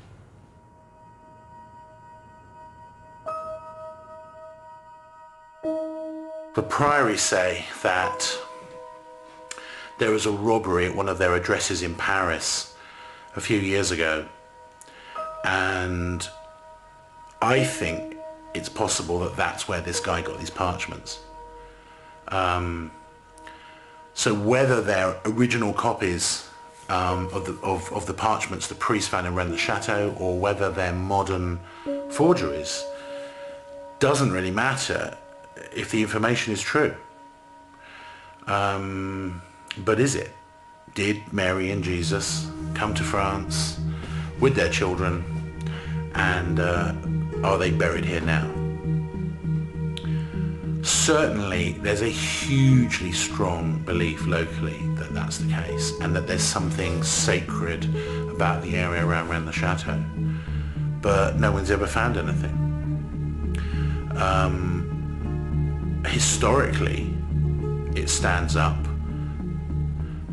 The Priory say that there was a robbery at one of their addresses in Paris a few years ago, and I think it's possible that that's where this guy got these parchments. So whether they're original copies of the parchments the priest found in Rennes-le-Château, or whether they're modern forgeries, doesn't really matter if the information is true. But is it? Did Mary and Jesus come to France with their children, and are they buried here now? Certainly there's a hugely strong belief locally that that's the case, and that there's something sacred about the area around Rennes-le-Château, but no one's ever found anything. Historically, it stands up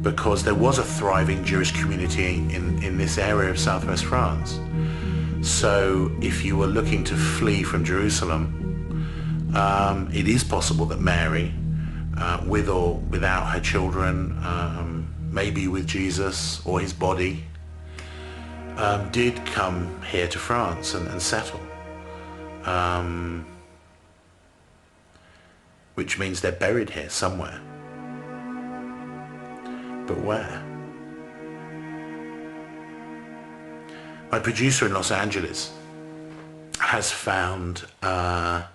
because there was a thriving Jewish community in this area of southwest France. So if you were looking to flee from Jerusalem, it is possible that Mary, with or without her children, maybe with Jesus or his body, did come here to France and settle. Which means they're buried here somewhere. But where? My producer in Los Angeles has found a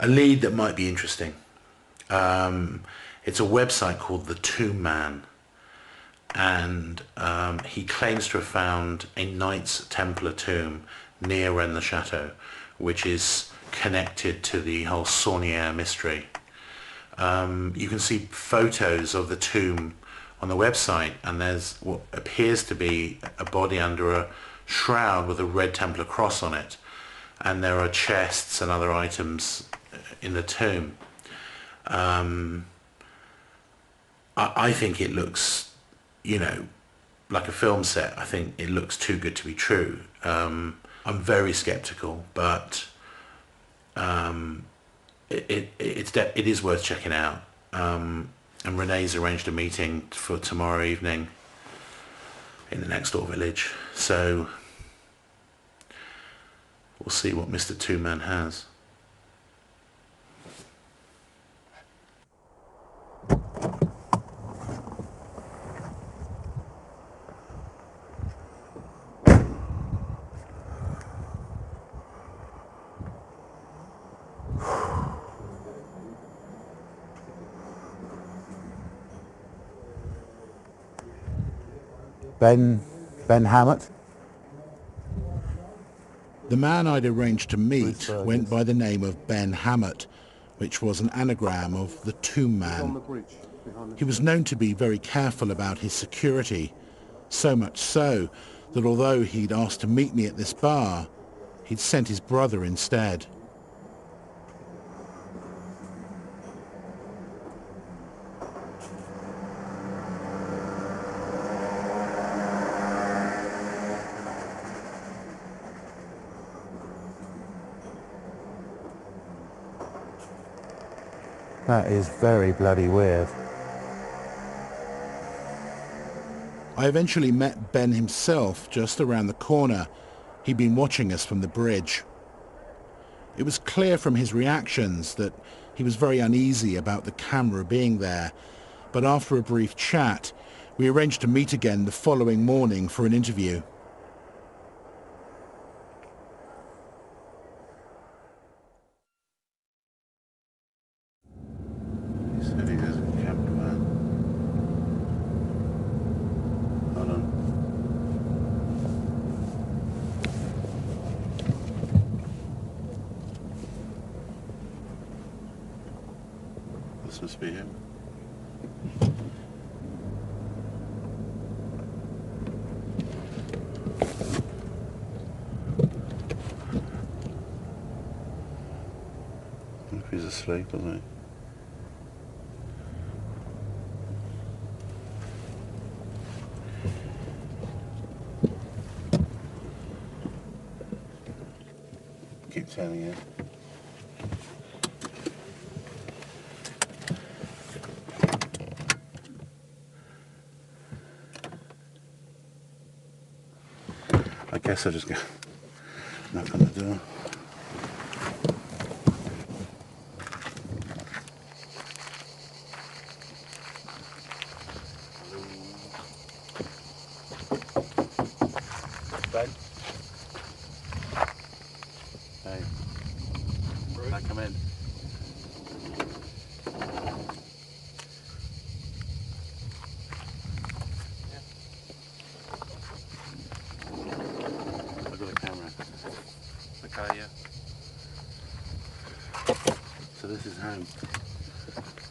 lead that might be interesting. It's a website called The Tomb Man, and he claims to have found a Knights Templar tomb near Rennes-le-Château, which is connected to the whole Saunière mystery. You can see photos of the tomb on the website, and there's what appears to be a body under a shroud with a red Templar cross on it, and there are chests and other items in the tomb. I think it looks, like a film set. I think it looks too good to be true. I'm very skeptical, but it is worth checking out. And Renee's arranged a meeting for tomorrow evening in the next door village, so we'll see what Mr. Two Man has. Ben Hammett. The man I'd arranged to meet went by the name of Ben Hammett, which was an anagram of the Tomb Man. He was known to be very careful about his security, so much so that although he'd asked to meet me at this bar, he'd sent his brother instead. That is very bloody weird. I eventually met Ben himself just around the corner. He'd been watching us from the bridge. It was clear from his reactions that he was very uneasy about the camera being there, but after a brief chat, we arranged to meet again the following morning for an interview. He said he has a cameraman. Hold on. This must be him. If he's asleep, isn't he? Keep turning it. I guess I'll just go knock on the door. Ben? Hey. Can I come in? I've got a camera. Okay, yeah. So this is home.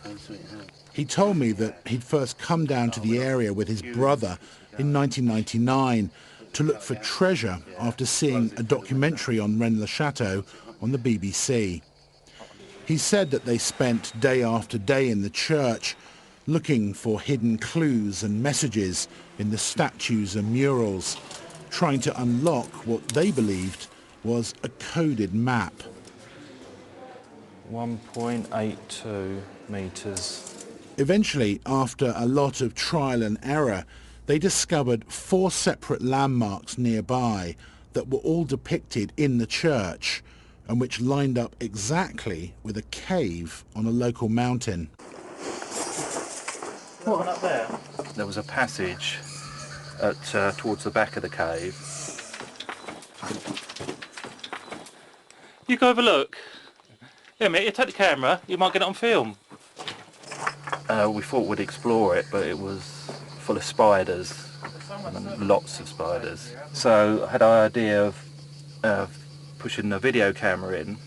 Home sweet home. He told me that he'd first come down to the area with his brother in 1999 to look for treasure after seeing a documentary on Rennes-le-Château on the BBC. He said that they spent day after day in the church looking for hidden clues and messages in the statues and murals, trying to unlock what they believed was a coded map. 1.82 meters. Eventually, after a lot of trial and error, they discovered 4 separate landmarks nearby that were all depicted in the church and which lined up exactly with a cave on a local mountain. What up there? There was a passage towards the back of the cave. You go have a look. Yeah, mate, you take the camera, you might get it on film. We thought we'd explore it, but it was full of spiders, and lots of spiders. So I had an idea of pushing a video camera in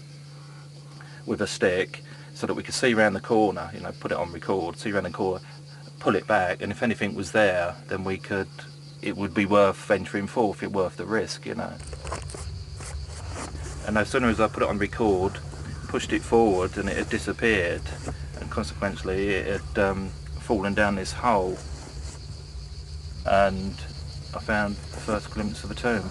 with a stick so that we could see around the corner, you know, put it on record, see around the corner, pull it back, and if anything was there, then it would be worth venturing forth, it worth the risk, you know. And as soon as I put it on record, pushed it forward and it had disappeared, and consequently it had fallen down this hole, and I found the first glimpse of a tomb.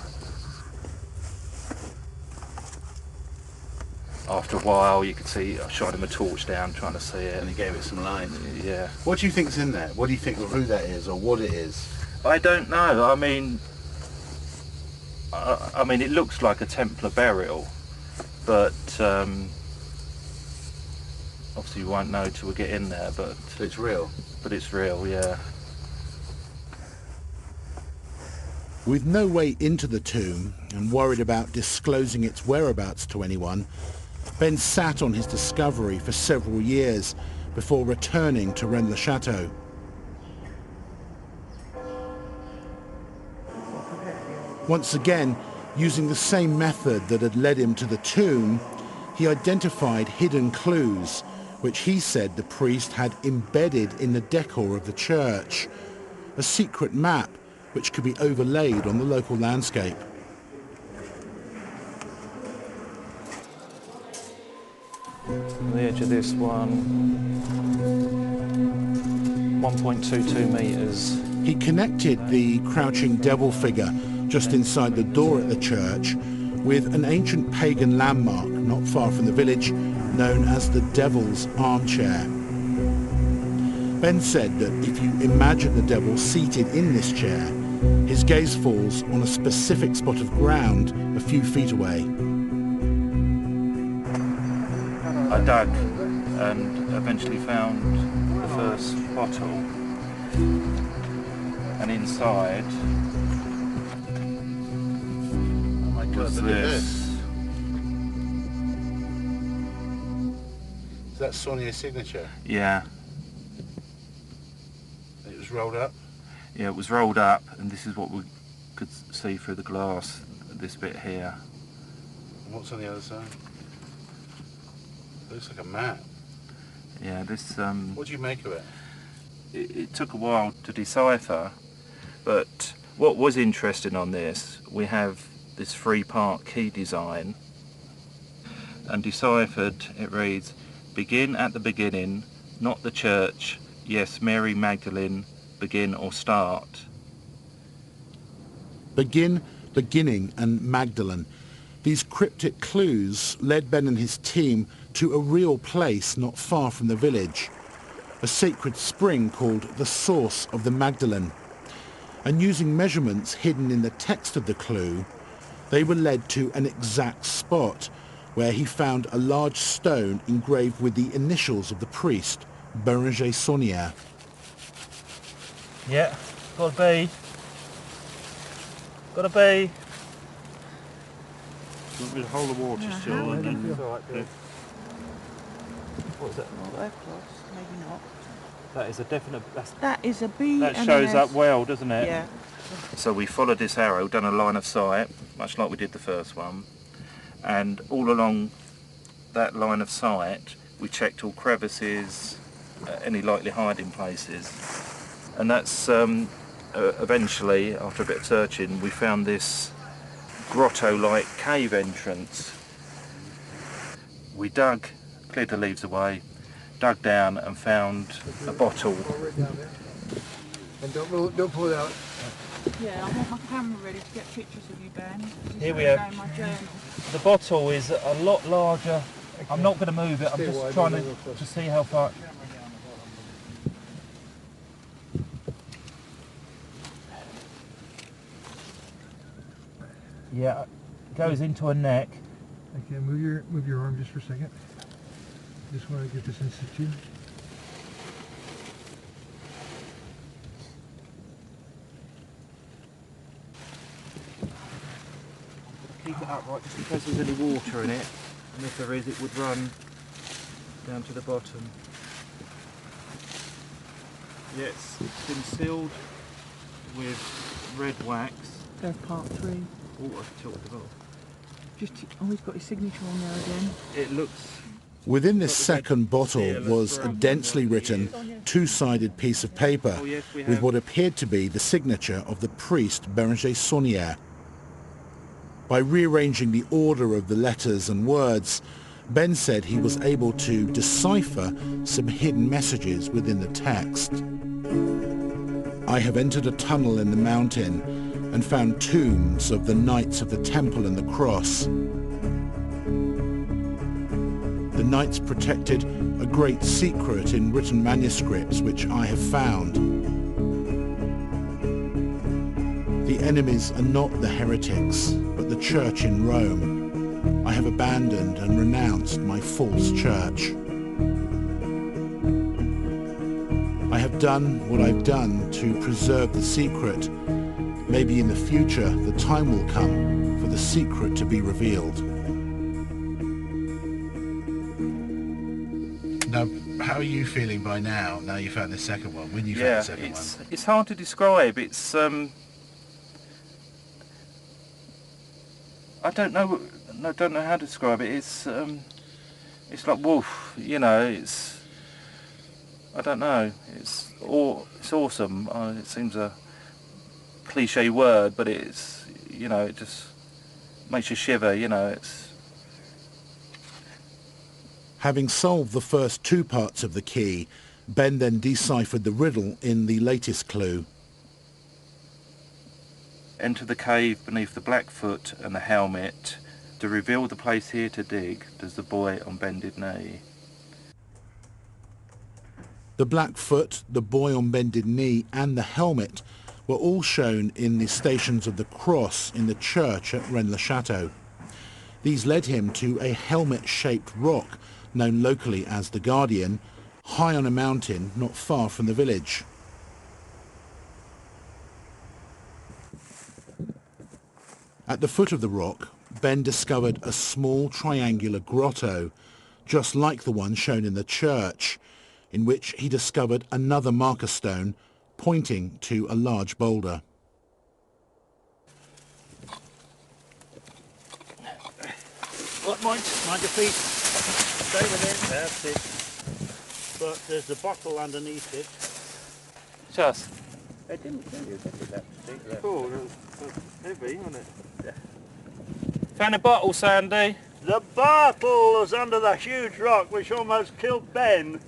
After a while you could see, I shining my torch down trying to see it. And he gave it some light. Yeah. What do you think's in there? What do you think of who that is or what it is? I don't know. I mean it looks like a Templar burial, but obviously you won't know till we get in there, but it's real. But it's real, yeah. With no way into the tomb and worried about disclosing its whereabouts to anyone, Ben sat on his discovery for several years before returning to Rennes-le-Château. Once again, using the same method that had led him to the tomb, he identified hidden clues, which he said the priest had embedded in the decor of the church, a secret map which could be overlaid on the local landscape. On the edge of this one, 1.22 metres. He connected the crouching devil figure just inside the door at the church with an ancient pagan landmark not far from the village known as the Devil's Armchair. Ben said that if you imagine the devil seated in this chair, his gaze falls on a specific spot of ground a few feet away. dug and eventually found the first bottle, and inside was this. Is that Sonia's signature? Yeah. It was rolled up? Yeah, it was rolled up, and this is what we could see through the glass, this bit here. And what's on the other side? It looks like a map. Yeah, this... What do you make of it? It took a while to decipher, but what was interesting on this, we have this three-part key design, and deciphered it reads, "Begin at the beginning, not the church, yes, Mary Magdalene, begin or start." Begin, beginning, and Magdalene. These cryptic clues led Ben and his team to a real place not far from the village, a sacred spring called the Source of the Magdalene. And using measurements hidden in the text of the clue, they were led to an exact spot where he found a large stone engraved with the initials of the priest, Bérenger Saunière. Yeah, got a bee. Got a bee. You want me to hold the water still? And then... What's that? Not that close, maybe not. That is a definite... That is a bee. That shows up well, doesn't it? Yeah. So we followed this arrow, done a line of sight, much like we did the first one, and all along that line of sight we checked all crevices, any likely hiding places, and that's eventually, after a bit of searching, we found this grotto-like cave entrance. We dug, cleared the leaves away, dug down and found a bottle. And don't pull it out. Yeah, I want my camera ready to get pictures of you, Ben. Here we have. The bottle is a lot larger. I'm not going to move it, I'm just trying to see how far... Yeah, it goes into a neck. Okay, move your arm just for a second. Just want to get this in situ. Keep it upright just in case there's any water in it, and if there is it would run down to the bottom. Yes, it's been sealed with red wax. There's part 3. Oh, I've tilted it off. Just, he's got his signature on there again. It looks... Within this second bottle was a densely written, two-sided piece of paper with what appeared to be the signature of the priest Bérenger Saunière. By rearranging the order of the letters and words, Ben said he was able to decipher some hidden messages within the text. I have entered a tunnel in the mountain and found tombs of the Knights of the Temple and the Cross. The Knights protected a great secret in written manuscripts which I have found. The enemies are not the heretics, but the church in Rome. I have abandoned and renounced my false church. I have done what I've done to preserve the secret. Maybe in the future the time will come for the secret to be revealed. Now, how are you feeling by now you found the second one, when you found the second one? It's hard to describe. It's I don't know how to describe it. It's like woof, you know, it's, I don't know, it's awesome. It seems a cliche word, but it's, you know, it just makes you shiver, you know. It's... Having solved the first two parts of the key, Ben then deciphered the riddle in the latest clue. Enter the cave beneath the Blackfoot and the helmet. To reveal the place here to dig, does the boy on bended knee. The Blackfoot, the boy on bended knee and the helmet were all shown in the Stations of the Cross in the church at Rennes-le-Château. These led him to a helmet-shaped rock known locally as the Guardian, high on a mountain not far from the village. At the foot of the rock, Ben discovered a small triangular grotto, just like the one shown in the church, in which he discovered another marker stone pointing to a large boulder. What, mind your feet? Stay with it, that's it. But there's a bottle underneath it. Just. They didn't tell you that particular. Oh, that's heavy, isn't it? Yeah. Found a bottle, Sandy. The bottle was under the huge rock which almost killed Ben.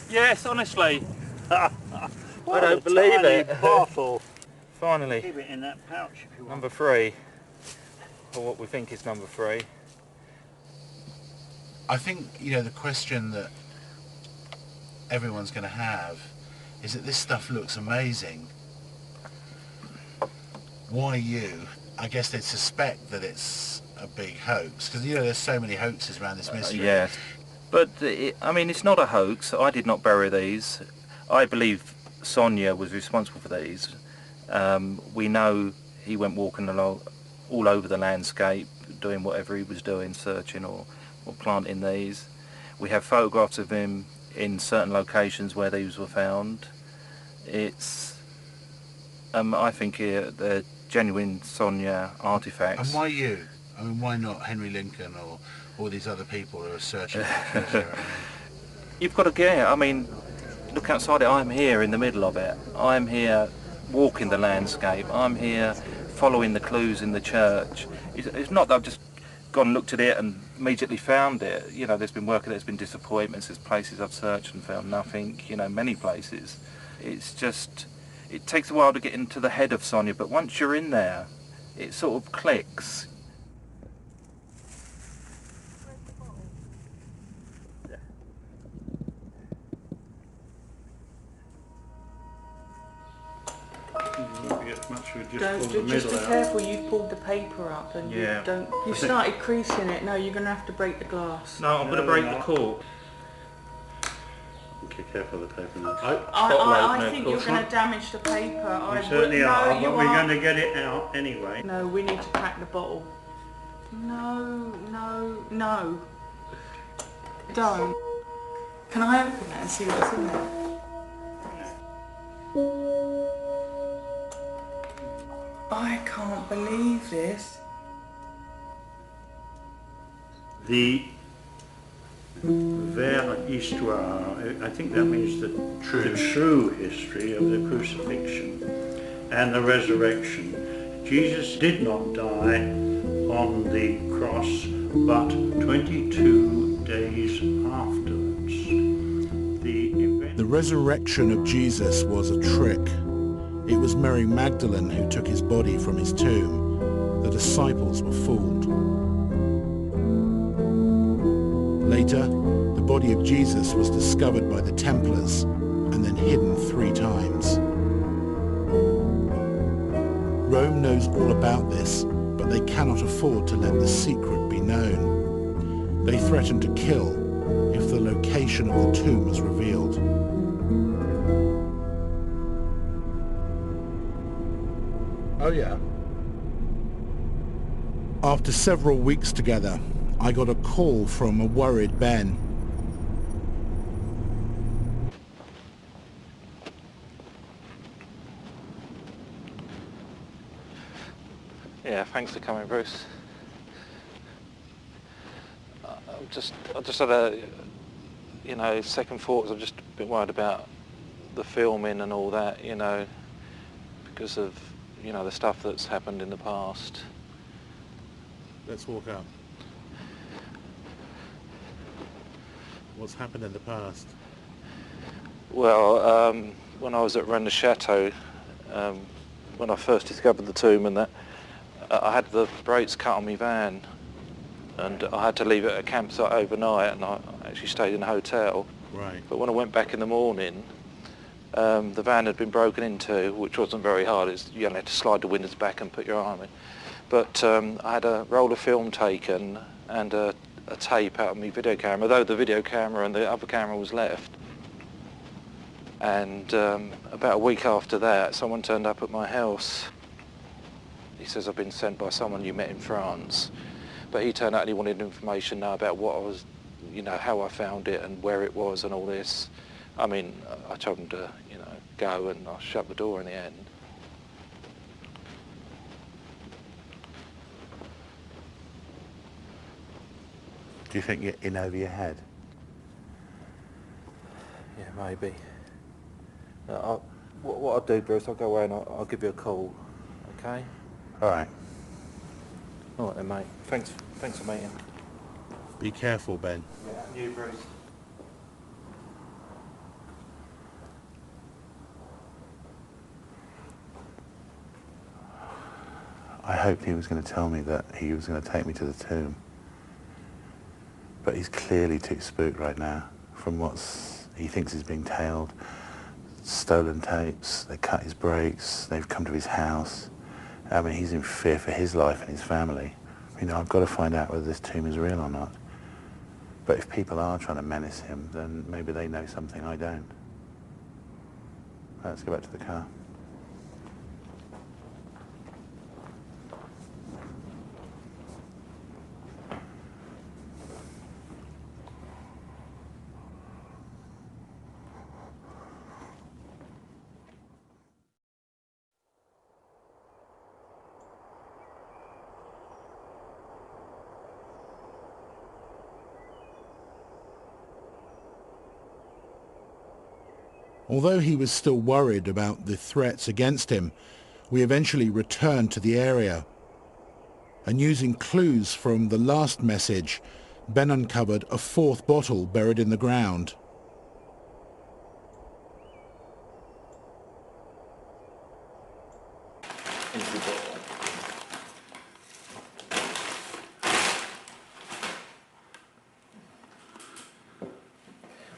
Yes, honestly. I don't believe it. Bottle. Finally. Keep it in that pouch if you want. Number 3. Or what we think is number 3. I think, you know, the question that everyone's going to have is that this stuff looks amazing. Why you? I guess they'd suspect that it's a big hoax, because, you know, there's so many hoaxes around this mystery. Yes. But, I mean, it's not a hoax. I did not bury these. I believe Sonia was responsible for these. We know he went walking along all over the landscape, doing whatever he was doing, searching or planting these. We have photographs of him in certain locations where these were found. It's, I think they're genuine Sonia artifacts. And why you? I mean, why not Henry Lincoln or all these other people who are searching for treasure? You've got to get, I mean, look outside it. I'm here in the middle of it. I'm here walking the landscape. I'm here following the clues in the church. It's not that I've just gone and looked at it and immediately found it. You know, there's been work, there's been disappointments, there's places I've searched and found nothing, you know, many places. It's just, it takes a while to get into the head of Sonia, but once you're in there, it sort of clicks. Just be careful, you've pulled the paper up and you've started creasing it. No, you're going to have to break the glass. No, I'm going to break the cork. Okay, careful of the paper now. I think you're going to damage the paper. We certainly are, but we're going to get it out anyway. No, we need to crack the bottle. No. Don't. Can I open it and see what's in there? I can't believe this. The vraie histoire, I think that means the true history of the crucifixion and the resurrection. Jesus did not die on the cross, but 22 days afterwards. The resurrection of Jesus was a trick. It was Mary Magdalene who took his body from his tomb. The disciples were fooled. Later, the body of Jesus was discovered by the Templars and then hidden 3 times. Rome knows all about this, but they cannot afford to let the secret be known. They threaten to kill if the location of the tomb is revealed. Oh yeah. After several weeks together, I got a call from a worried Ben. Yeah, thanks for coming, Bruce. I just had a, you know, second thoughts. I've just been worried about the filming and all that, you know, because of, you know, the stuff that's happened in the past. Let's walk up. What's happened in the past? Well, when I was at Rennes-le-Château, when I first discovered the tomb and that, I had the brakes cut on my van and I had to leave it at a campsite overnight, and I actually stayed in a hotel. Right. But when I went back in the morning, the van had been broken into, which wasn't very hard. You only had to slide the windows back and put your arm in. But I had a roll of film taken and a a tape out of my video camera, though the video camera and the other camera was left. And about a week after that, someone turned up at my house. He says, I've been sent by someone you met in France. But he turned out and he wanted information now about what I was, you know, how I found it and where it was and all this. I mean, I told him to, you know, go, and I shut the door in the end. Do you think you're in over your head? Yeah, maybe. What I'll do, Bruce, I'll go away and I'll give you a call, okay? All right. All right then, mate. Thanks for meeting. Be careful, Ben. Yeah, you, Bruce. I hoped he was going to tell me that he was going to take me to the tomb. But he's clearly too spooked right now from he thinks he's being tailed. Stolen tapes, they cut his brakes, they've come to his house. I mean, he's in fear for his life and his family. You know, I've got to find out whether this tomb is real or not. But if people are trying to menace him, then maybe they know something I don't. Let's go back to the car. Although he was still worried about the threats against him, we eventually returned to the area. And using clues from the last message, Ben uncovered a fourth bottle buried in the ground.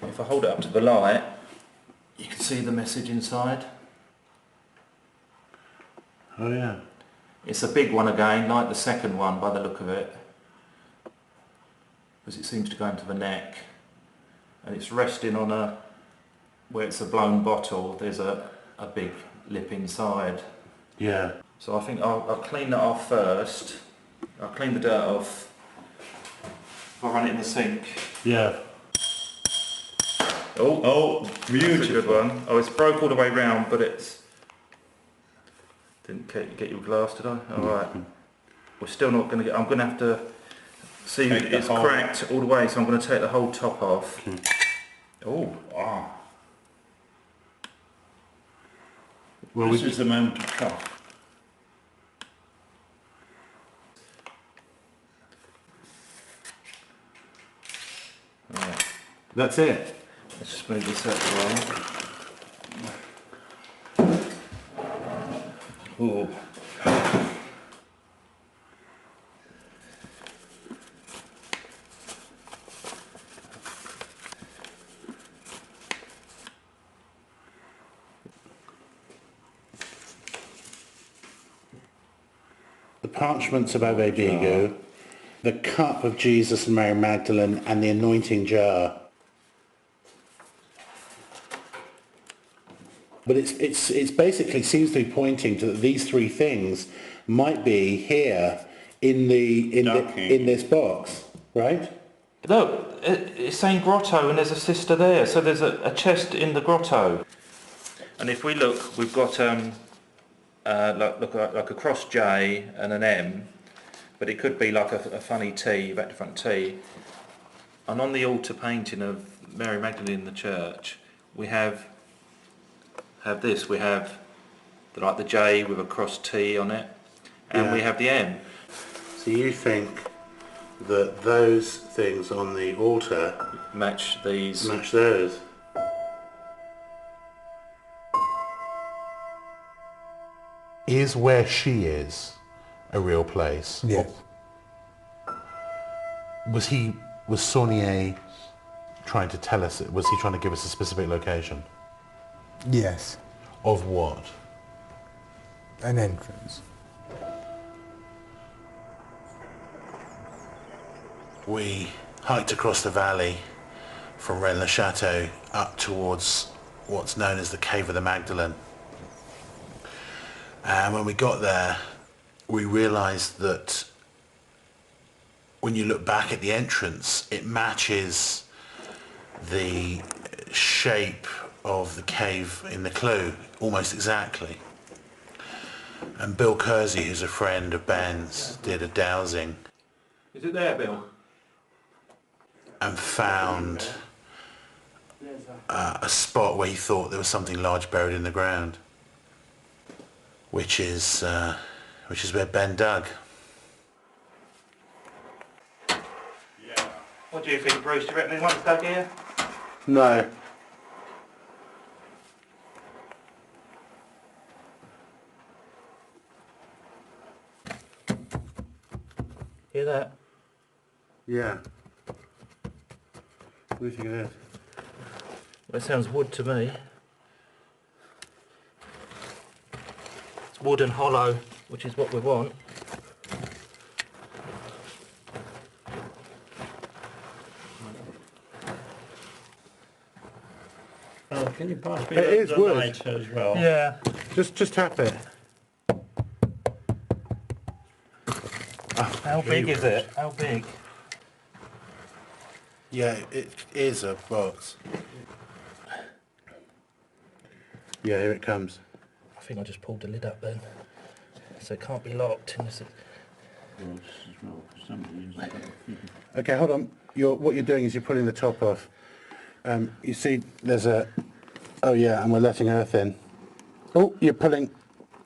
If I hold it up to the light, you can see the message inside. Oh yeah. It's a big one again, like the second one by the look of it. Because it seems to go into the neck. And it's resting on where it's a blown bottle, there's a big lip inside. Yeah. So I think I'll clean that off first. I'll clean the dirt off. I'll run it in the sink. Yeah. Oh, beautiful. That's a good one. Oh, it's broke all the way round, but it's... Didn't get your glass, did I? Alright. We're still not going to get... I'm going to have to... See, it's cracked all the way, so I'm going to take the whole top off. Oh, wow. Well, this is the moment to cut. Right. That's it. Let's just move this out the way. Oh. The parchments of Ave Bigu, the cup of Jesus and Mary Magdalene, and the anointing jar. But it's basically seems to be pointing to that these three things might be here in this box, right? Look, it's saying grotto, and there's a sister there. So there's a chest in the grotto. And if we look, we've got like a cross J and an M, but it could be like a funny T, back to front T. And on the altar painting of Mary Magdalene in the church, we have this. We have like the J with a cross T on it, and we have the M. So you think that those things on the altar match these? Match those. Is where she is a real place? Yes. Was Saunier trying to tell us, was he trying to give us a specific location? Yes. Of what? An entrance. we hiked across the valley from Rennes-le-Château up towards what's known as the Cave of the Magdalene. And when we got there, we realised that when you look back at the entrance, it matches the shape of the cave in the Clue, almost exactly. And Bill Kersey, who's a friend of Ben's, did a dowsing. Is it there, Bill? And found a spot where he thought there was something large buried in the ground, which is where Ben dug. What do you think, Bruce? Do you reckon anyone's dug here? No. Hear that? Yeah. What do you think it is? Well, it sounds wood to me. It's wood and hollow, which is what we want. Oh, can you pass me It is the wood. light as well? Yeah. Just tap it. How big is it? How big? Yeah, it is a box. Yeah, here it comes. I think I just pulled the lid up then. So it can't be locked. Okay, hold on. What you're doing is you're pulling the top off. You see, there's a... Oh yeah, and we're letting earth in. Oh, you're pulling...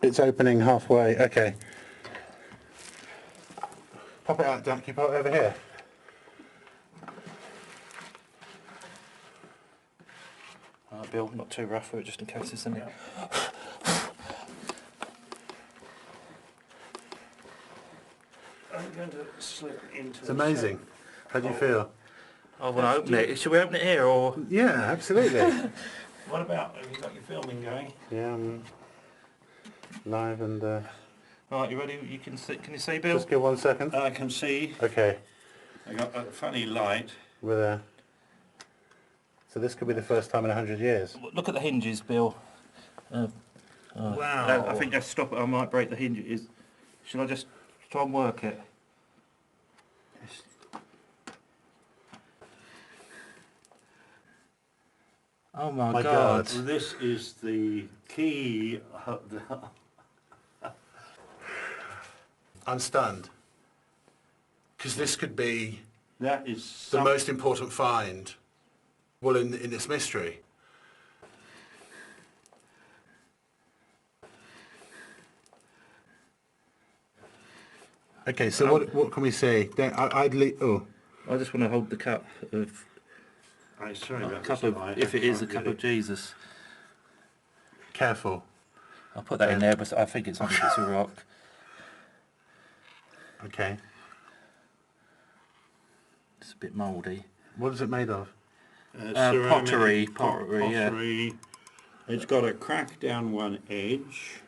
It's opening halfway. Okay. Pop it out, Dan. Can you pop it over here? Alright, Bill, not too rough for it, just in case there's something. I'm going to slip into It's amazing. How do you feel? I want to open it. Should we open it here or...? Yeah, absolutely. What about, have you got your filming going? Yeah, I'm live and... Alright, you ready? You can see, can you see, Bill? Just give 1 second. I can see. Okay. I got a funny light. We're there. So this could be the first time in 100 years. Look at the hinges, Bill. Wow. I think just stop it. I might break the hinges. Shall I just try and work it? Oh my God. This is the key. I'm stunned. Because this could be That is the most important find, well, in this mystery. Okay, so what can we say? I just want to hold the cup of... if it is a cup of Jesus. Careful. I'll put that in there, but I think it's on a piece of rock. Okay. It's a bit mouldy. What is it made of? Pottery, yeah. Pottery. It's got a crack down one edge.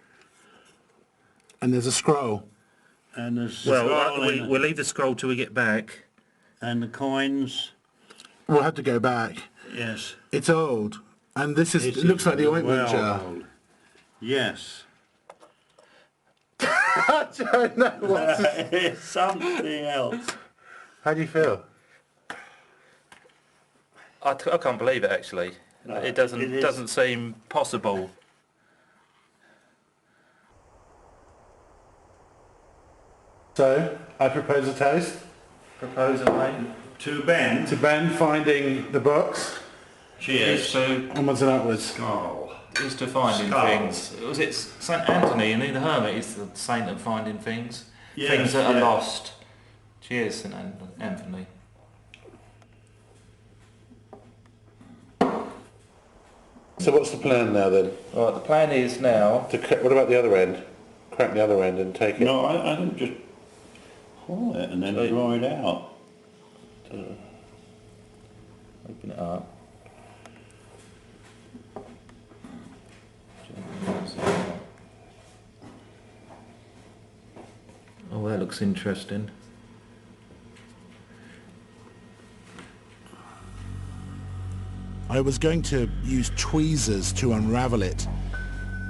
And there's a scroll. And there's we'll leave the scroll till we get back. And the coins. We'll have to go back. Yes. It's old. And this is, it looks like the ointment jar. Old. Yes. I don't know what It's something else. How do you feel? I can't believe it, actually. No, it doesn't seem possible. So, I propose a toast. Propose away. To Ben. To Ben finding the box. Cheers. Onwards and upwards. Skull. Is to finding things. Was it St. Anthony and the Hermit is the saint of finding things? Yes, things that are lost. Cheers, St. Anthony. So what's the plan now then? Right, the plan is now... What about the other end? Crack the other end and take it? No, I think just pull it and then draw it out. Open it up. Oh, that looks interesting. I was going to use tweezers to unravel it,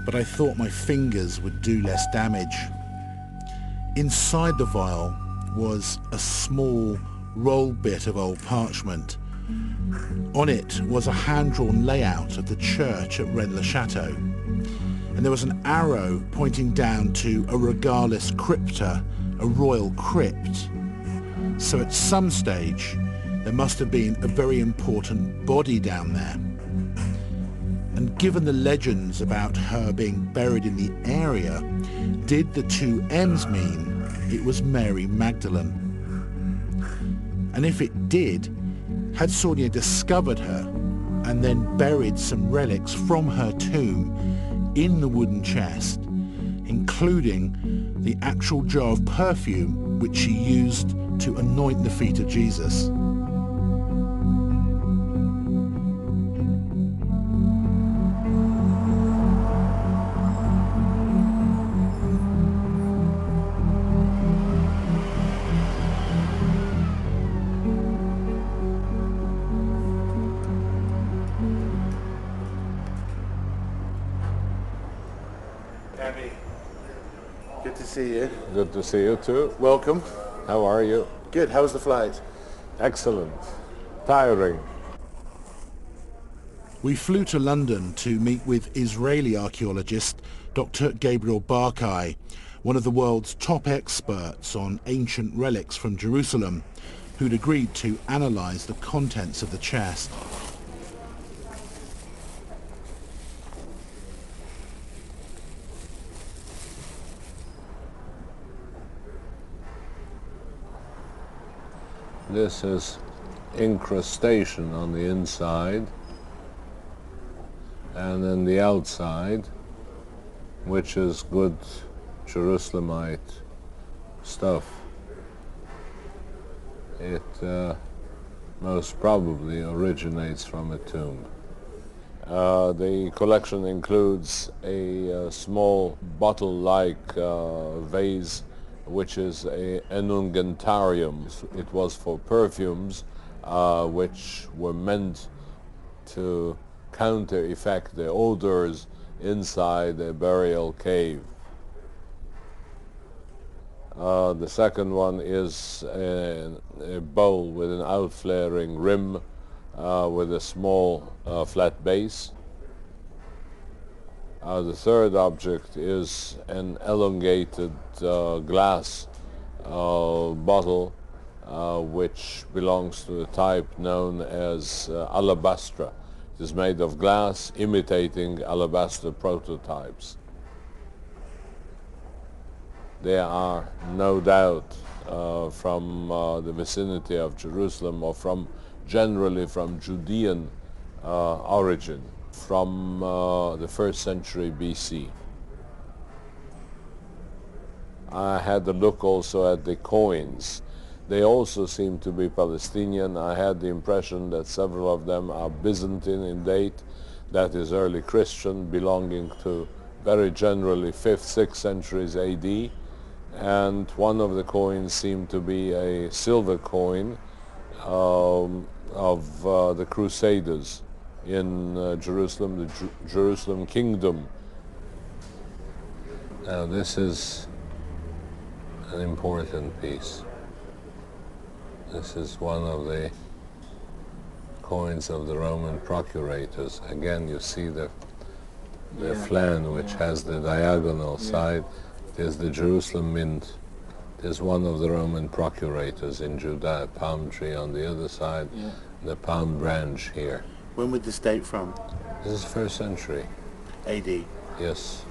but I thought my fingers would do less damage. Inside the vial was a small rolled bit of old parchment. On it was a hand-drawn layout of the church at Rennes-le-Château, and there was an arrow pointing down to a regalis crypta, a royal crypt. So at some stage there must have been a very important body down there. And given the legends about her being buried in the area, did the two M's mean it was Mary Magdalene? And if it did, had Sonia discovered her and then buried some relics from her tomb in the wooden chest, including the actual jar of perfume which she used to anoint the feet of Jesus? Good to see you. Good to see you too. Welcome. How are you? Good. How was the flight? Excellent. Tiring. We flew to London to meet with Israeli archaeologist Dr. Gabriel Barkai, one of the world's top experts on ancient relics from Jerusalem, who'd agreed to analyze the contents of the chest. This is incrustation on the inside, and then the outside, which is good Jerusalemite stuff. It most probably originates from a tomb. The collection includes a small bottle-like vase, which is an unguentarium. It was for perfumes, which were meant to counter-effect the odors inside a burial cave. The second one is a bowl with an outflaring rim with a small flat base. The third object is an elongated glass bottle which belongs to the type known as alabastra. It is made of glass imitating alabaster prototypes. They are no doubt from the vicinity of Jerusalem, or generally from Judean origin, from the 1st century BC. I had a look also at the coins. They also seem to be Palestinian. I had the impression that several of them are Byzantine in date, that is early Christian, belonging to very generally 5th, 6th centuries AD. And one of the coins seemed to be a silver coin of the Crusaders in Jerusalem, the Jerusalem Kingdom. Now this is an important piece. This is one of the coins of the Roman procurators. Again, you see the flan, which has the diagonal side. There's the Jerusalem mint. There's one of the Roman procurators in Judah, a palm tree on the other side, the palm branch here. When would this date from? This is 1st century. AD? Yes.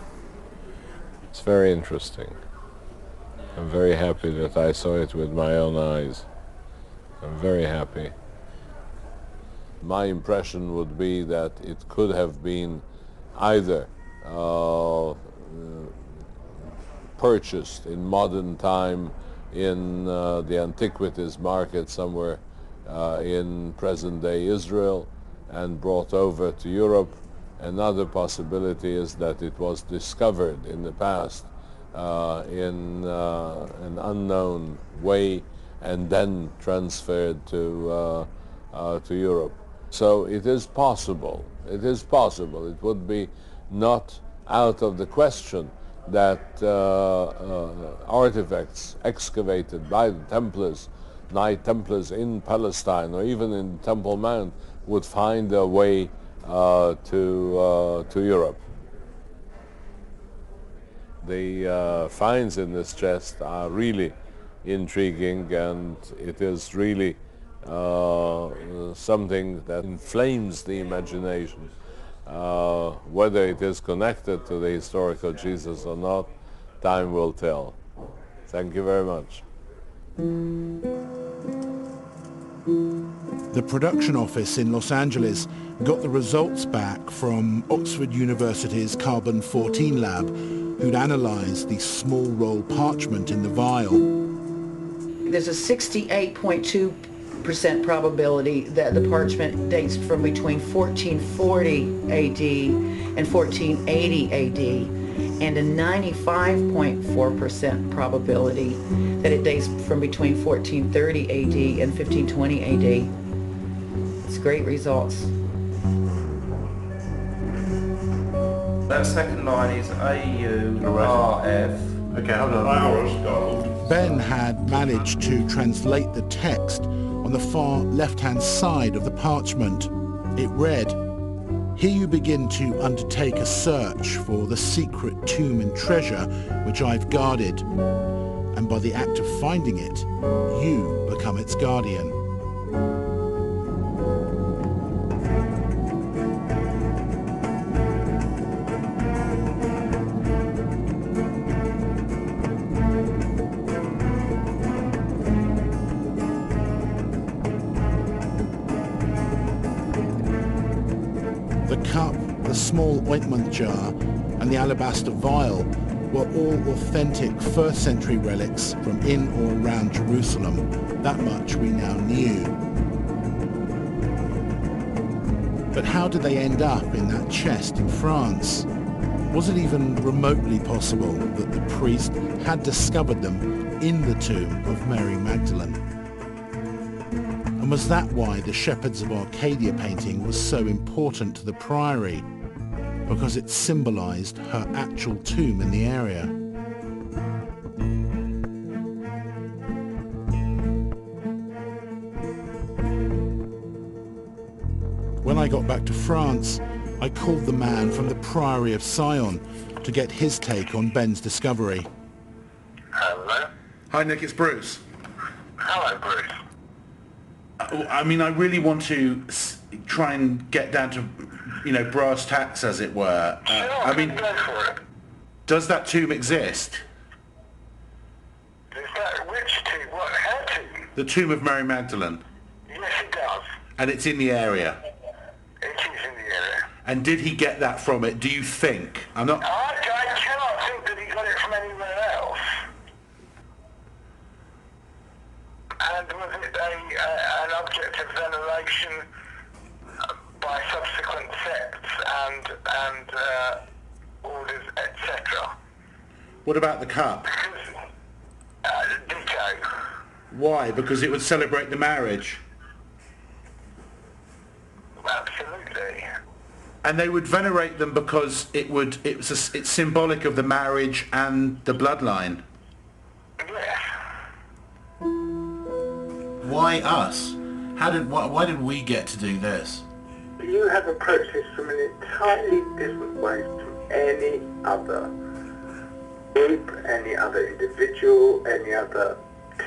It's very interesting. I'm very happy that I saw it with my own eyes. I'm very happy. My impression would be that it could have been either purchased in modern time in the antiquities market somewhere in present-day Israel and brought over to Europe. Another possibility is that it was discovered in the past in an unknown way and then transferred to Europe. So it is possible. It is possible. It would be not out of the question that artifacts excavated by the Templars, Knight Templars in Palestine or even in Temple Mount would find their way to Europe. The finds in this chest are really intriguing, and it is really something that inflames the imagination. Whether it is connected to the historical Jesus or not, time will tell. Thank you very much. The production office in Los Angeles got the results back from Oxford University's Carbon-14 lab, who'd analysed the small roll parchment in the vial. There's a 68.2% probability that the parchment dates from between 1440 AD and 1480 AD, and a 95.4% probability that it dates from between 1430 AD and 1520 AD. It's great results. That second line is AURF. Okay, hold on. Ben had managed to translate the text on the far left-hand side of the parchment. It read, "Here you begin to undertake a search for the secret tomb and treasure which I've guarded, and by the act of finding it, you become its guardian." The cup, the small ointment jar, and the alabaster vial were all authentic 1st century relics from in or around Jerusalem. That much we now knew. But how did they end up in that chest in France? Was it even remotely possible that the priest had discovered them in the tomb of Mary Magdalene? And was that why the Shepherds of Arcadia painting was so important to the Priory? Because it symbolized her actual tomb in the area. When I got back to France, I called the man from the Priory of Sion to get his take on Ben's discovery. Hello? Hi Nick, it's Bruce. Hello, Bruce. I mean, I really want to try and get down to, brass tacks, as it were. I mean, go for it. Does that tomb exist? Is that which tomb? What, her tomb? The tomb of Mary Magdalene? Yes, it does. And it's in the area? It is in the area. And did he get that from it, do you think? I cannot think that he got it from anywhere else. And was it an object of veneration by subsequent sects and orders, etc.? What about the cup? Ditto. Why? Because it would celebrate the marriage? Absolutely. And they would venerate them because it's symbolic of the marriage and the bloodline? Yes. Why us? Why did we get to do this? You have approached this from an entirely different way from any other group, any other individual, any other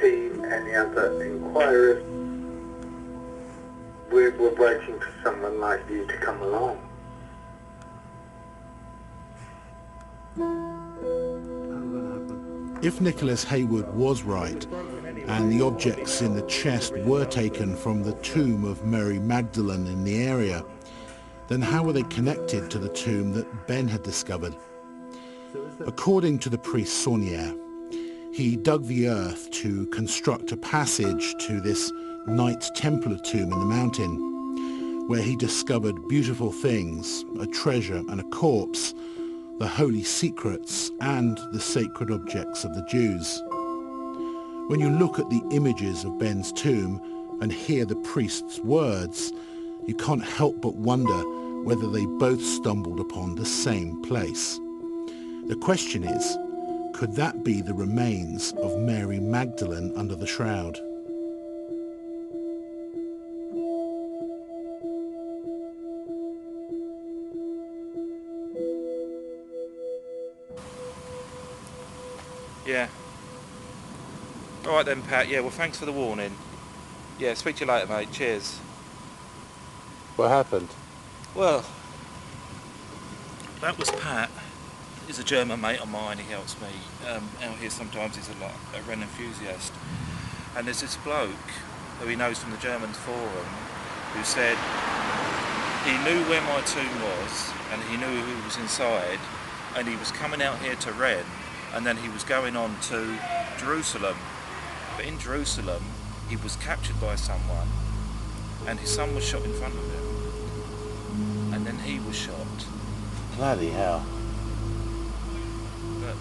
team, any other inquirers. We're waiting for someone like you to come along. If Nicholas Haywood was right, and the objects in the chest were taken from the tomb of Mary Magdalene in the area, then how were they connected to the tomb that Ben had discovered? According to the priest Saunier, he dug the earth to construct a passage to this Knight Templar tomb in the mountain, where he discovered beautiful things, a treasure and a corpse, the holy secrets and the sacred objects of the Jews. When you look at the images of Ben's tomb and hear the priest's words, you can't help but wonder whether they both stumbled upon the same place. The question is, could that be the remains of Mary Magdalene under the shroud? Yeah. All right then, Pat. Yeah, well, thanks for the warning. Yeah, speak to you later, mate. Cheers. What happened? Well, that was Pat. He's a German mate of mine. He helps me out here sometimes. He's a Rennes enthusiast. And there's this bloke who he knows from the German forum who said he knew where my tomb was and he knew who was inside, and he was coming out here to Rennes, and then he was going on to Jerusalem. But in Jerusalem, he was captured by someone, and his son was shot in front of him. And then he was shot. Bloody hell. But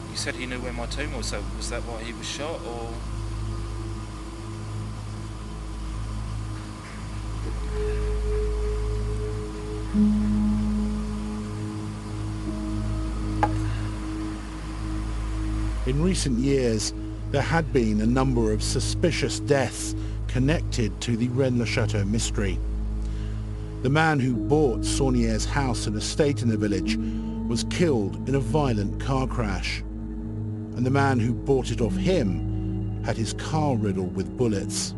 he said he knew where my tomb was, so was that why he was shot, or...? In recent years, there had been a number of suspicious deaths connected to the Rennes-le-Château mystery. The man who bought Saunier's house and estate in the village was killed in a violent car crash, and the man who bought it off him had his car riddled with bullets.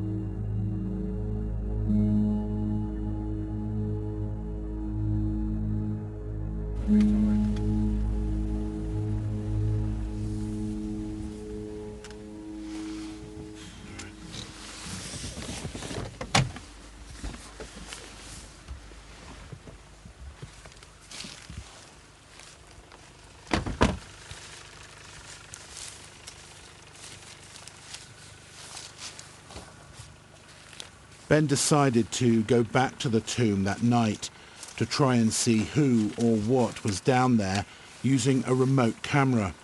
Ben decided to go back to the tomb that night to try and see who or what was down there using a remote camera.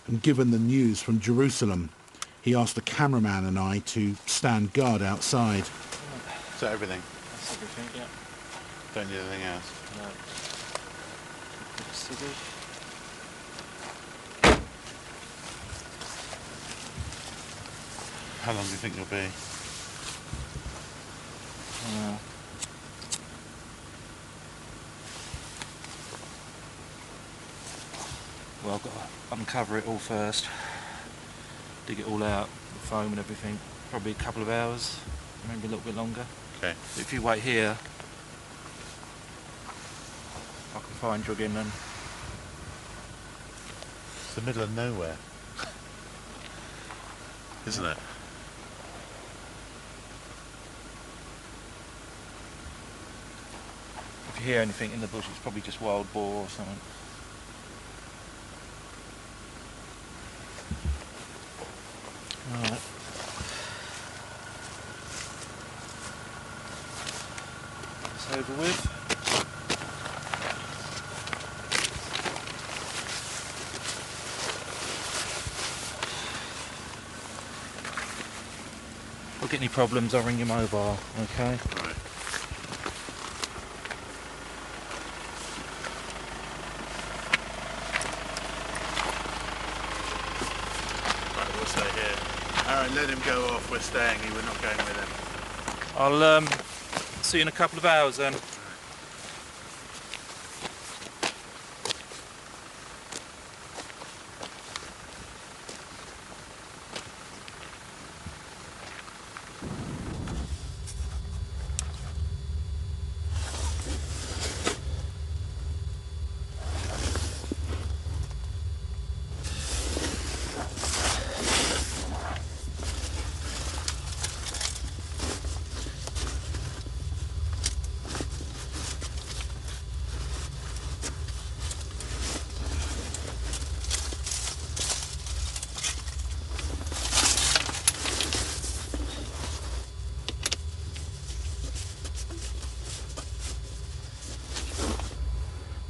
And given the news from Jerusalem, he asked the cameraman and I to stand guard outside. Is that everything? That's everything, yeah. Don't need anything else? No. How long do you think you'll be? Well, I've got to uncover it all first, dig it all out, the foam and everything. Probably a couple of hours, maybe a little bit longer. Okay. If you wait here, I can find you again then. It's the middle of nowhere, isn't it? If you hear anything in the bush, it's probably just wild boar or something. Alright. It's over with. If I get any problems, I'll ring your mobile, okay? Right. Aaron, let him go off. We're staying here. We're not going with him. I'll see you in a couple of hours then.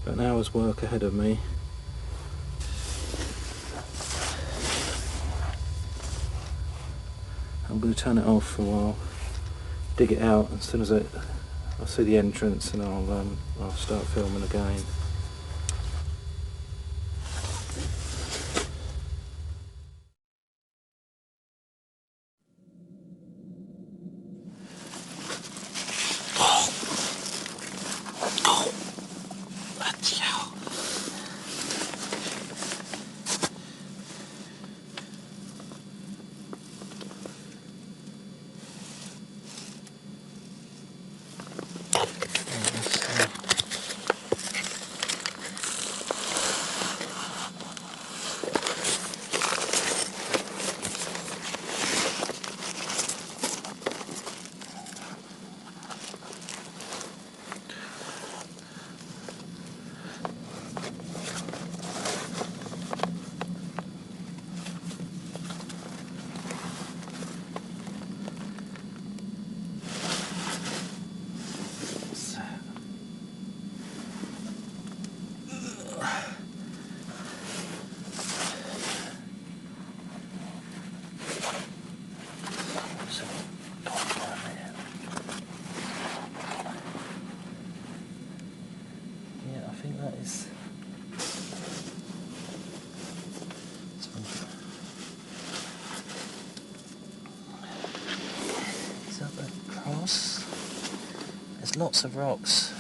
An hour's work ahead of me. I'm going to turn it off for a while, dig it out as soon as I'll see the entrance and I'll start filming again. There's lots of rocks.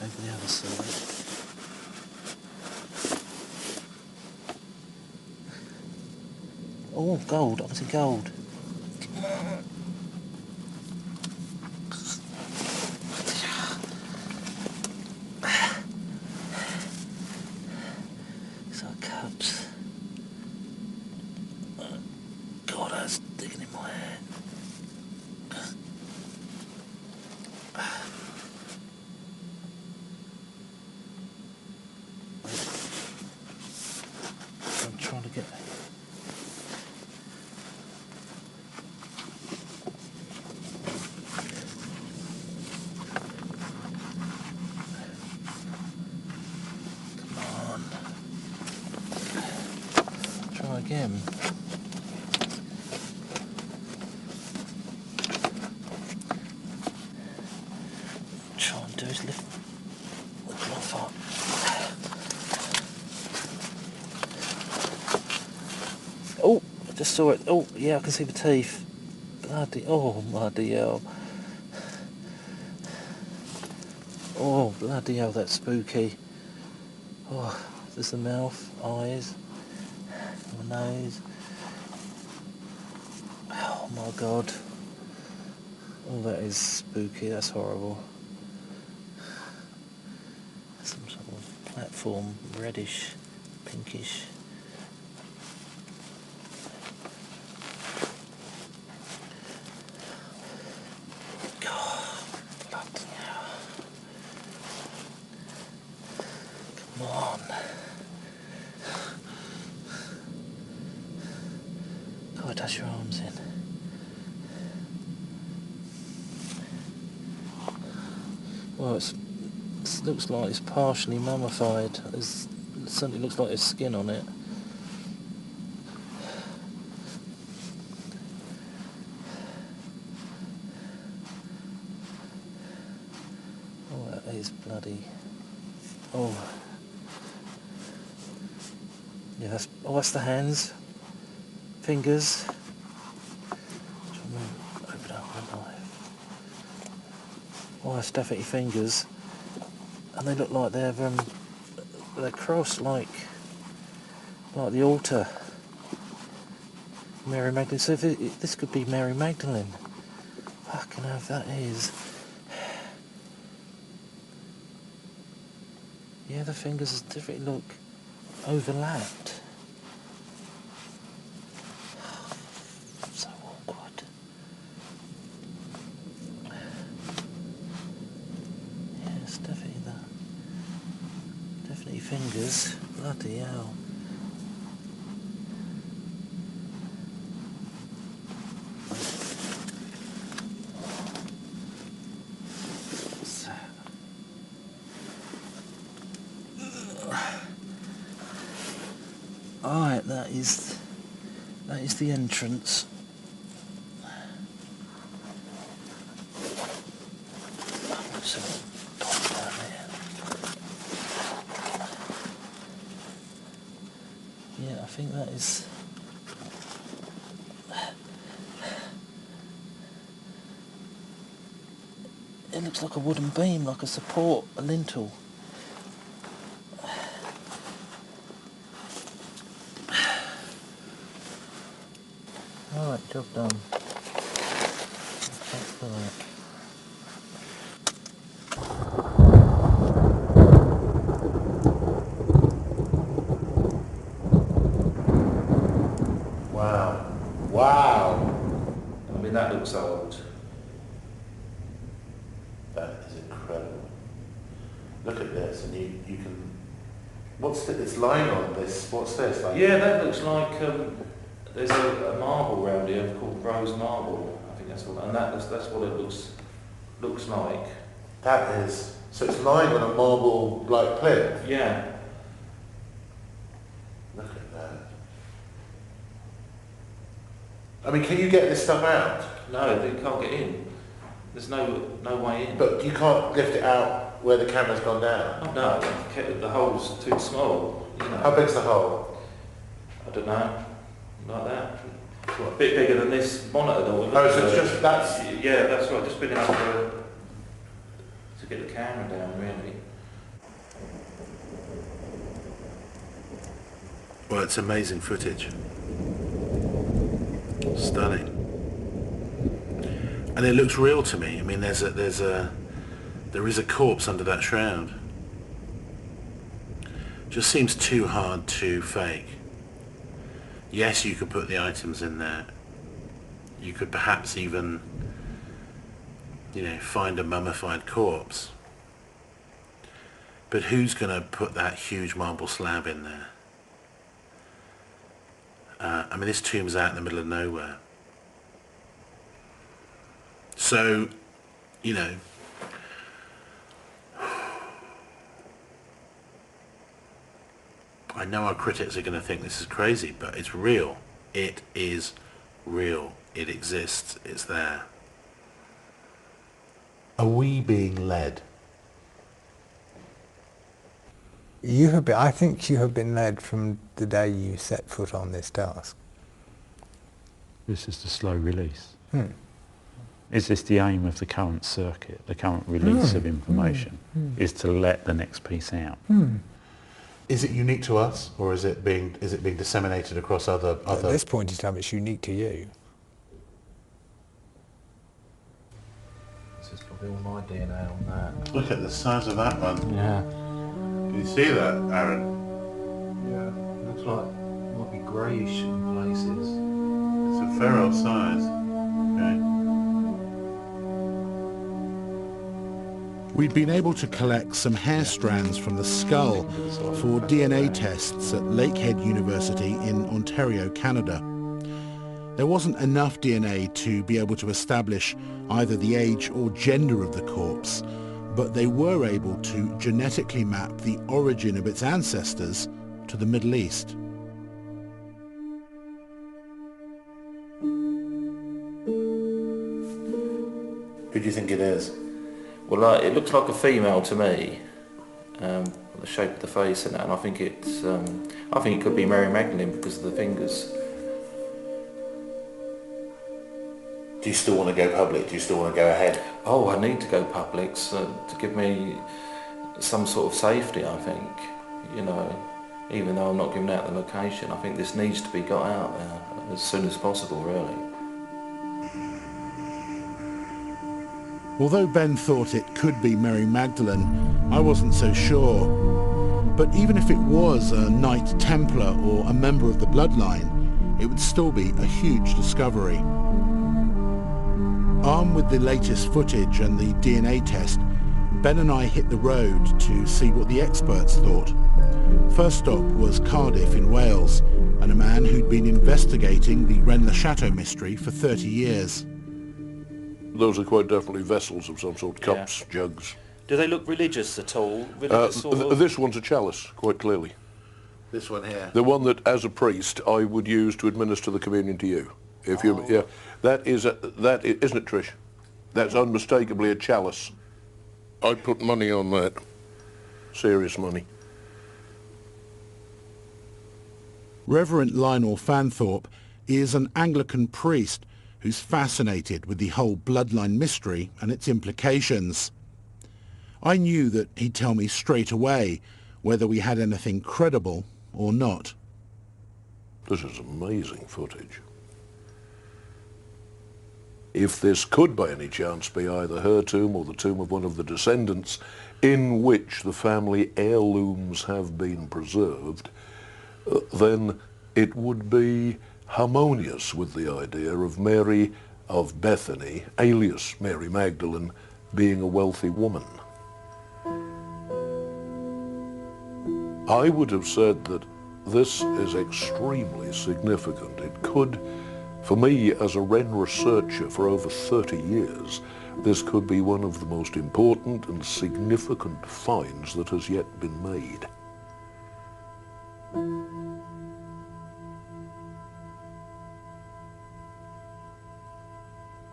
Over the other side. Oh, gold! I can see gold. Again. Try and do is lift the cloth up. Oh, I just saw it. Oh, yeah, I can see the teeth. Bloody hell. Oh, bloody hell, that's spooky. Oh, there's the mouth, eyes. Nose. Oh my god. Oh, that is spooky, that's horrible. Some sort of platform, reddish, pinkish. God, bloody hell. Come on. Touch your arms in. Well, it looks like it's partially mummified. It certainly looks like there's skin on it. Oh, that is bloody. Oh. Yeah, that's the hands. Fingers. Open up my knife. Oh, that's definitely fingers, and they look like they're crossed like the altar. Mary Magdalene. So this could be Mary Magdalene. Fucking hell, if that is. Yeah, the fingers definitely look overlapped. Fingers, bloody hell. is the entrance. Yeah, I think that is. It looks like a wooden beam, like a support, a lintel. Alright, job done. Thanks for that. Wow. Wow. I mean, that looks old. That is incredible. Look at this, and you can. What's it's lying on this? What's this? Like? Yeah, that looks like there's a marble around here called rose marble. I think that's what, and that's what it looks like. That is. So it's lying on a marble like plinth. Yeah. Look at that. I mean, can you get this stuff out? No, they can't get in. There's no way in. But you can't lift it out where the camera's gone down? No, the hole's too small. You know. How big's the hole? I don't know. Like that. A bit bigger than this monitor though. Oh, so it's just that's... Yeah, that's right. Just big enough to get the camera down, really. Well, it's amazing footage. Stunning. And it looks real to me. I mean, there is a corpse under that shroud. Just seems too hard to fake. Yes, you could put the items in there. You could perhaps even, find a mummified corpse. But who's going to put that huge marble slab in there? I mean, this tomb's out in the middle of nowhere. So, I know our critics are going to think this is crazy, but it's real. It is real. It exists. It's there. Are we being led? I think you have been led from the day you set foot on this task. This is the slow release. Is this the aim of the current circuit, the current release of information, is to let the next piece out? Is it unique to us, or is it being disseminated across other? At this point in time, it's unique to you. This is probably all my DNA on that. Look at the size of that one. Yeah. Can you see that, Aaron? Yeah. Looks like it might be greyish in places. It's a fair old size. Okay. We'd been able to collect some hair strands from the skull for DNA tests at Lakehead University in Ontario, Canada. There wasn't enough DNA to be able to establish either the age or gender of the corpse, but they were able to genetically map the origin of its ancestors to the Middle East. Who do you think it is? Well, it looks like a female to me, the shape of the face and that, and I think it could be Mary Magdalene because of the fingers. Do you still want to go public? Do you still want to go ahead? Oh, I need to go public to give me some sort of safety, I think. Even though I'm not giving out the location, I think this needs to be got out there as soon as possible, really. Although Ben thought it could be Mary Magdalene, I wasn't so sure. But even if it was a Knight Templar or a member of the bloodline, it would still be a huge discovery. Armed with the latest footage and the DNA test, Ben and I hit the road to see what the experts thought. First stop was Cardiff in Wales, and a man who'd been investigating the Rennes-le-Château mystery for 30 years. Those are quite definitely vessels of some sort, cups, jugs. Do they look religious at all? Religious sort of? This one's a chalice, quite clearly. This one here. The one that, as a priest, I would use to administer the communion to you. If you, yeah, that isn't it, Trish? That's unmistakably a chalice. I'd put money on that. Serious money. Reverend Lionel Fanthorpe is an Anglican priest who's fascinated with the whole bloodline mystery and its implications. I knew that he'd tell me straight away whether we had anything credible or not. This is amazing footage. If this could by any chance be either her tomb or the tomb of one of the descendants in which the family heirlooms have been preserved, then it would be harmonious with the idea of Mary of Bethany, alias Mary Magdalene, being a wealthy woman. I would have said that this is extremely significant. It could, for me as a Rennes researcher for over 30 years, this could be one of the most important and significant finds that has yet been made.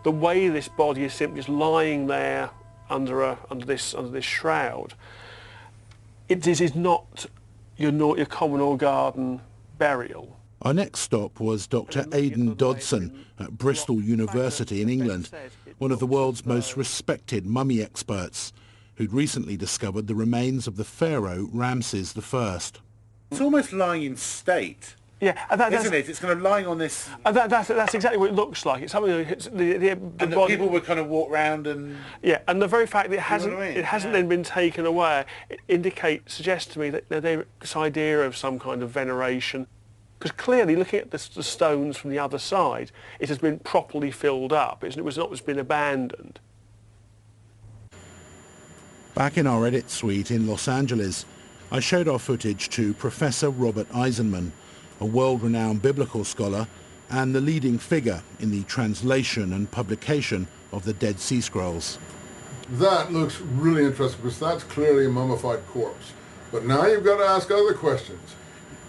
The way this body is simply just lying there under this shroud, it is not your common or garden burial. Our next stop was Dr. Aidan Dodson at Bristol University in England, one of the world's most respected mummy experts, who'd recently discovered the remains of the pharaoh Ramses I. It's almost lying in state. Yeah, isn't it? It's kind of lying on this. That's exactly what it looks like. It's something. It's the body. People would kind of walk round and. Yeah, and the very fact that it hasn't then been taken away, it suggests to me that there's this idea of some kind of veneration, because clearly looking at the stones from the other side, it has been properly filled up. It was not just been abandoned. Back in our edit suite in Los Angeles, I showed our footage to Professor Robert Eisenman, a world-renowned biblical scholar and the leading figure in the translation and publication of the Dead Sea Scrolls. That looks really interesting because that's clearly a mummified corpse. But now you've got to ask other questions.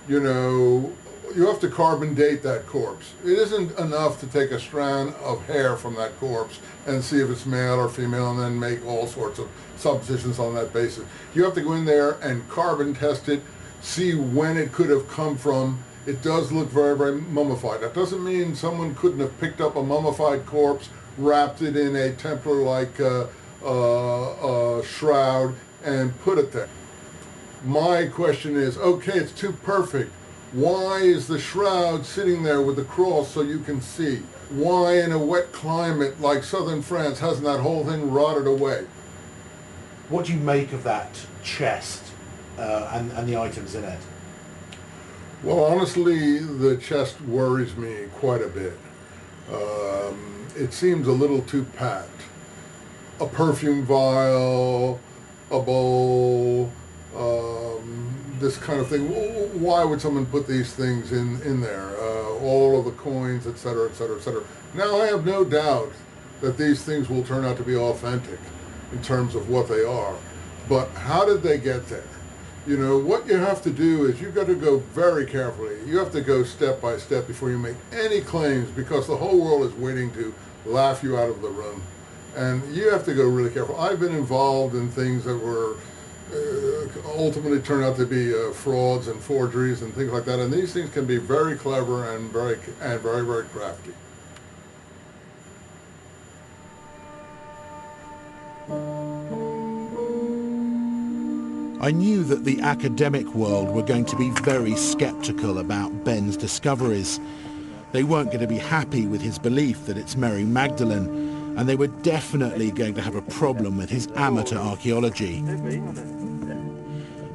You know, you have to carbon date that corpse. It isn't enough to take a strand of hair from that corpse and see if it's male or female and then make all sorts of suppositions on that basis. You have to go in there and carbon test it, see when it could have come from. It does look very, very mummified. That doesn't mean someone couldn't have picked up a mummified corpse, wrapped it in a Templar-like shroud, and put it there. My question is, okay, it's too perfect. Why is the shroud sitting there with the cross so you can see? Why in a wet climate like southern France hasn't that whole thing rotted away? What do you make of that chest and the items in it? Well, honestly, the chest worries me quite a bit. It seems a little too packed. A perfume vial, a bowl, this kind of thing. Why would someone put these things in there? All of the coins, etc., etc., etc. Now, I have no doubt that these things will turn out to be authentic in terms of what they are. But how did they get there? You know, what you have to do is you've got to go very carefully. You have to go step by step before you make any claims, because the whole world is waiting to laugh you out of the room. And you have to go really careful. I've been involved in things that were ultimately turned out to be frauds and forgeries and things like that. And these things can be very clever and very, very crafty. I knew that the academic world were going to be very skeptical about Ben's discoveries. They weren't going to be happy with his belief that it's Mary Magdalene, and they were definitely going to have a problem with his amateur archaeology.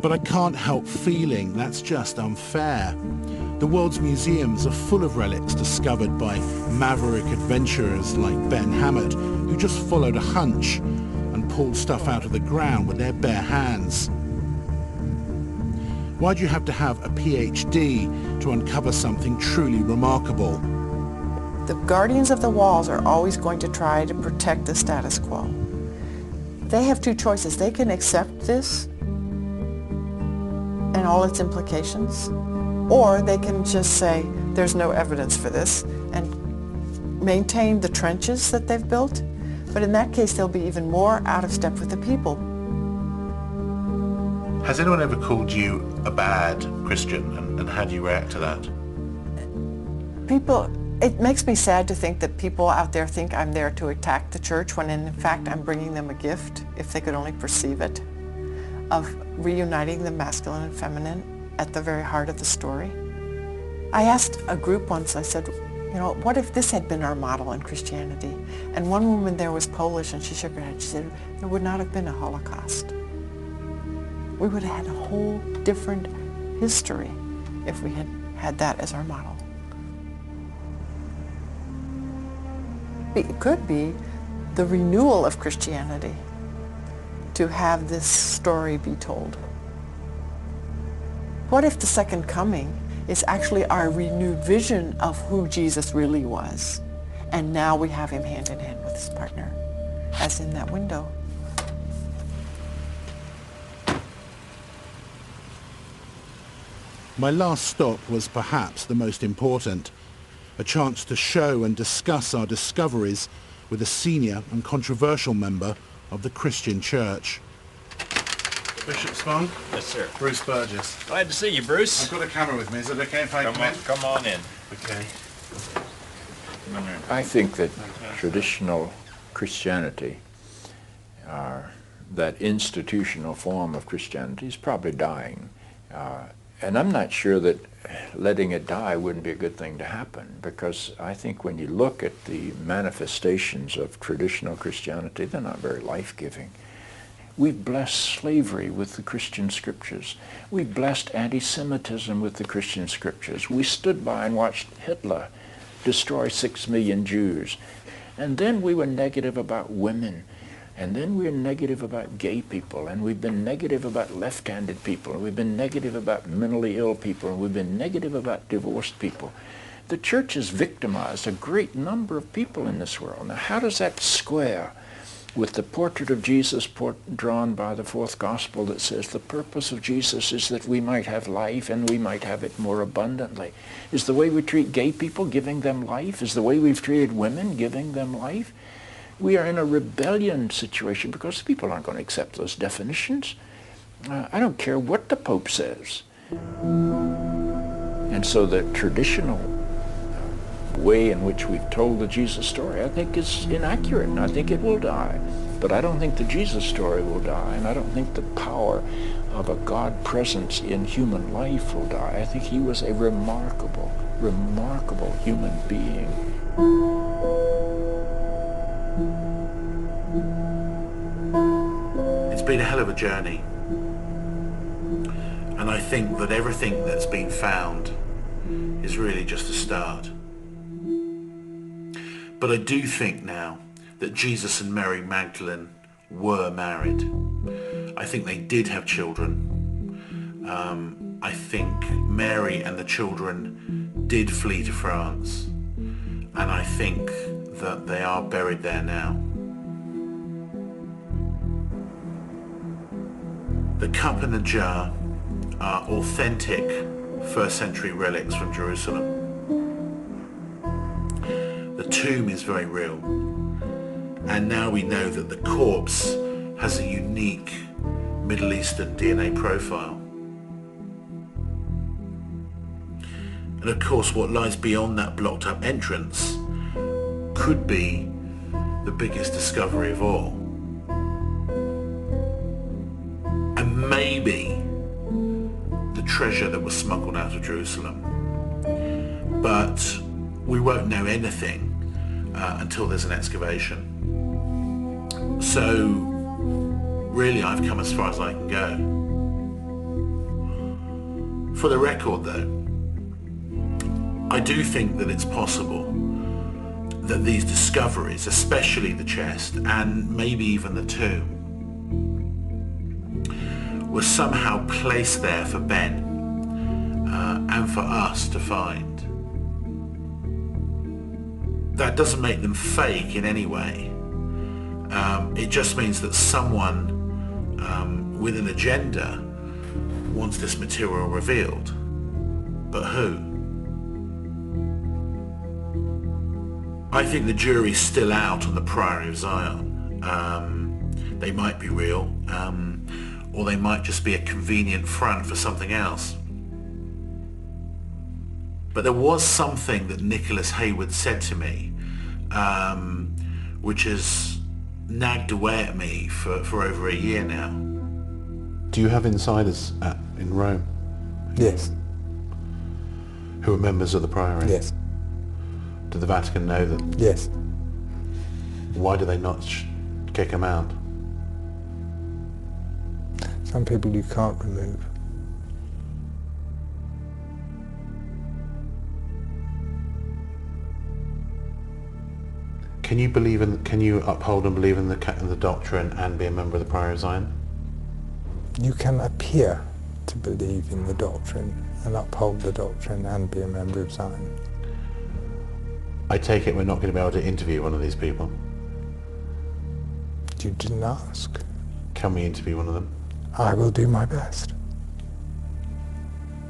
But I can't help feeling that's just unfair. The world's museums are full of relics discovered by maverick adventurers like Ben Hammett, who just followed a hunch and pulled stuff out of the ground with their bare hands. Why do you have to have a PhD to uncover something truly remarkable? The guardians of the walls are always going to try to protect the status quo. They have two choices. They can accept this and all its implications, Or they can just say, there's no evidence for this, and maintain the trenches that they've built. But in that case, they'll be even more out of step with the people. Has anyone ever called you a bad Christian, and how do you react to that? People, it makes me sad to think that people out there think I'm there to attack the church, when in fact I'm bringing them a gift, if they could only perceive it, of reuniting the masculine and feminine at the very heart of the story. I asked a group once, I said, you know, what if this had been our model in Christianity? And one woman there was Polish, and she shook her head. She said, there would not have been a Holocaust. We would have had a whole different history if we had had that as our model. It could be the renewal of Christianity to have this story be told. What if the second coming is actually our renewed vision of who Jesus really was, and now we have him hand in hand with his partner, as in that window? My last stop was perhaps the most important, a chance to show and discuss our discoveries with a senior and controversial member of the Christian Church. Bishop Spong? Yes, sir. Bruce Burgess. Glad to see you, Bruce. I've got a camera with me. Is it okay if I come in? Come on in. Okay. I think that traditional Christianity, that institutional form of Christianity, is probably dying. And I'm not sure that letting it die wouldn't be a good thing to happen, because I think when you look at the manifestations of traditional Christianity, they're not very life-giving. We've blessed slavery with the Christian scriptures. We've blessed anti-Semitism with the Christian scriptures. We stood by and watched Hitler destroy 6 million Jews. And then we were negative about women. And then we're negative about gay people, and we've been negative about left-handed people, and we've been negative about mentally ill people, and we've been negative about divorced people. The church has victimized a great number of people in this world. Now, how does that square with the portrait of Jesus drawn by the fourth gospel that says the purpose of Jesus is that we might have life and we might have it more abundantly? Is the way we treat gay people giving them life? Is the way we've treated women giving them life? We are in a rebellion situation because people aren't going to accept those definitions. I don't care what the Pope says. And so the traditional way in which we've told the Jesus story, I think, is inaccurate, and I think it will die. But I don't think the Jesus story will die, and I don't think the power of a God presence in human life will die. I think he was a remarkable, remarkable human being. It's been a hell of a journey, and I think that everything that's been found is really just a start. But I do think now that Jesus and Mary Magdalene were married. I think they did have children. I think Mary and the children did flee to France, and I think that they are buried there now. The cup and the jar are authentic first century relics from Jerusalem. The tomb is very real, and now we know that the corpse has a unique Middle Eastern DNA profile. And of course, what lies beyond that blocked up entrance could be the biggest discovery of all. And maybe the treasure that was smuggled out of Jerusalem. But we won't know anything until there's an excavation. So really, I've come as far as I can go. For the record though, I do think that it's possible that these discoveries, especially the chest and maybe even the tomb, were somehow placed there for Ben and for us to find. That doesn't make them fake in any way. It just means that someone with an agenda wants this material revealed. But who? I think the jury's still out on the Priory of Sion. They might be real, or they might just be a convenient front for something else. But there was something that Nicholas Hayward said to me, which has nagged away at me for over a year now. Do you have insiders in Rome? Yes. Who are members of the Priory? Yes. Did the Vatican know that? Yes. Why do they not kick them out? Some people you can't remove. Can you uphold and believe in the doctrine and be a member of the Priory of Sion? You can appear to believe in the doctrine and uphold the doctrine and be a member of Zion. I take it we're not going to be able to interview one of these people. You didn't ask. Can we interview one of them? I will do my best.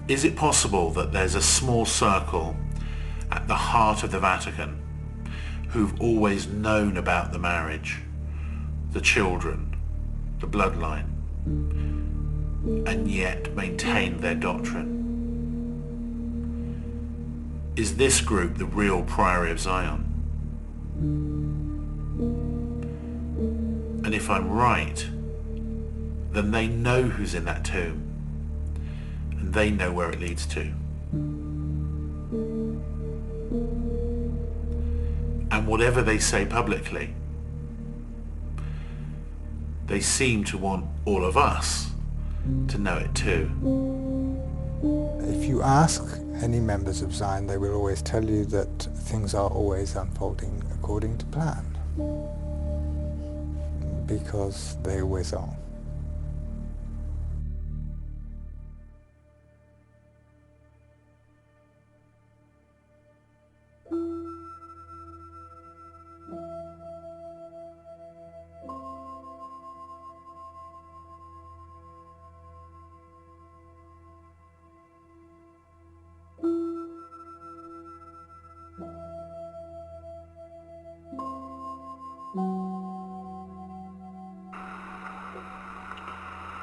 Is it possible that there's a small circle at the heart of the Vatican who've always known about the marriage, the children, the bloodline, and yet maintained their doctrine? Is this group the real Priory of Zion? And if I'm right, then they know who's in that tomb, and they know where it leads to. And whatever they say publicly, they seem to want all of us to know it too. If you ask any members of Zion, they will always tell you that things are always unfolding according to plan, because they always are.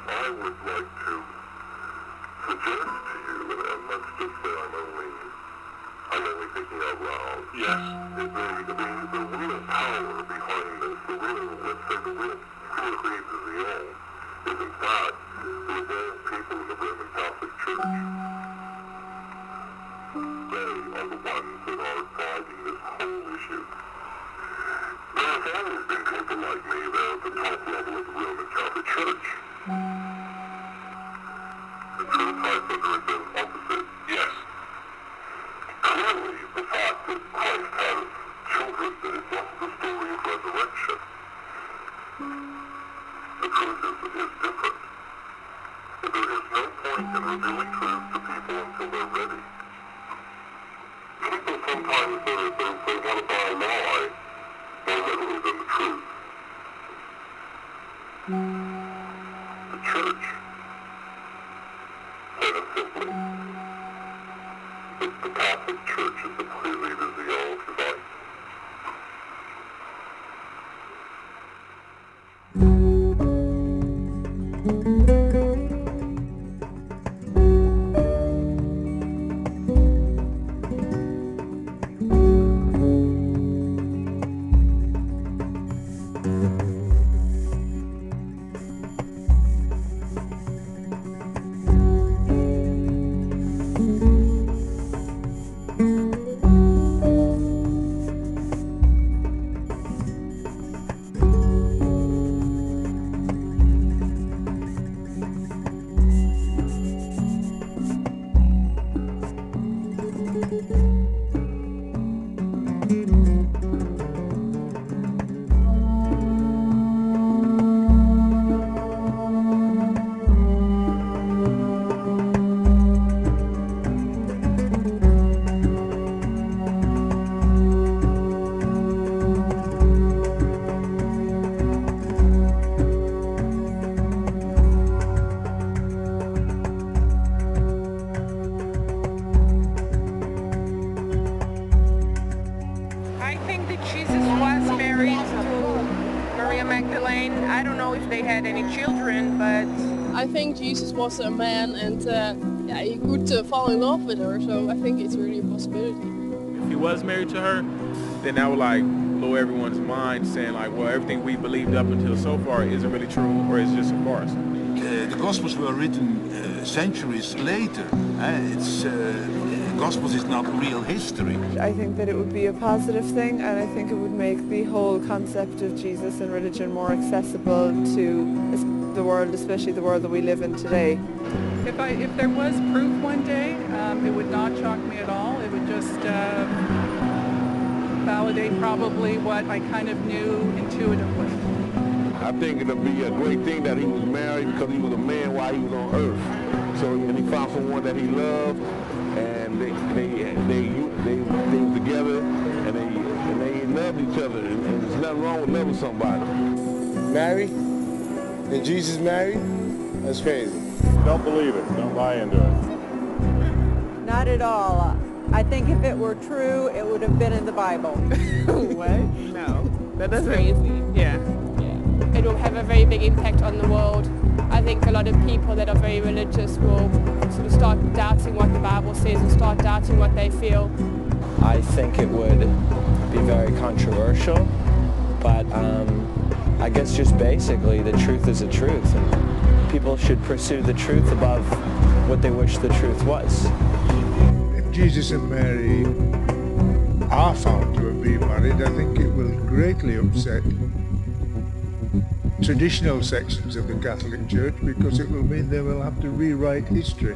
I would like to suggest to you, and let's just say I'm only thinking out loud. Yes. The real power behind this, the real Priorado de Sião, is in fact the real people in the Roman Catholic Church. They are the ones that are driving this whole issue. There have always been people like me there at the top level of the Roman Catholic Church. The truth hides under its own opposite. Yes. Clearly, the fact that Christ has children, that it wasn't the story of resurrection. The truth is different. And there is no point in revealing truth to people until they're ready. People sometimes they want to buy a lie more readily than the truth. The church, plain and simply, the Catholic Church is the Priorado de Sião divine. Magdalene. I don't know if they had any children, but I think Jesus was a man, and yeah, he could fall in love with her, so I think it's really a possibility. If he was married to her, then that would like blow everyone's mind, saying like, well, everything we believed up until so far isn't really true, or is just a farce. The Gospels were written centuries later. Gospels is not real history. I think that it would be a positive thing, and I think it would make the whole concept of Jesus and religion more accessible to the world, especially the world that we live in today. If there was proof one day, it would not shock me at all. It would just validate probably what I kind of knew intuitively. I think it'll be a great thing that he was married because he was a man while he was on earth. So and he found someone that he loved, and they were together, and they loved each other, and there's nothing wrong with loving somebody. Married, and Jesus married? That's crazy. Don't believe it. Don't buy into it. Not at all. I think if it were true, it would have been in the Bible. What? No. That's crazy. Yeah. It will have a very big impact on the world. I think a lot of people that are very religious will sort of start doubting what the Bible says and start doubting what they feel. I think it would be very controversial, but I guess just basically the truth is the truth, and people should pursue the truth above what they wish the truth was. If Jesus and Mary are found to have been married, I think it will greatly upset traditional sections of the Catholic Church, because it will mean they will have to rewrite history.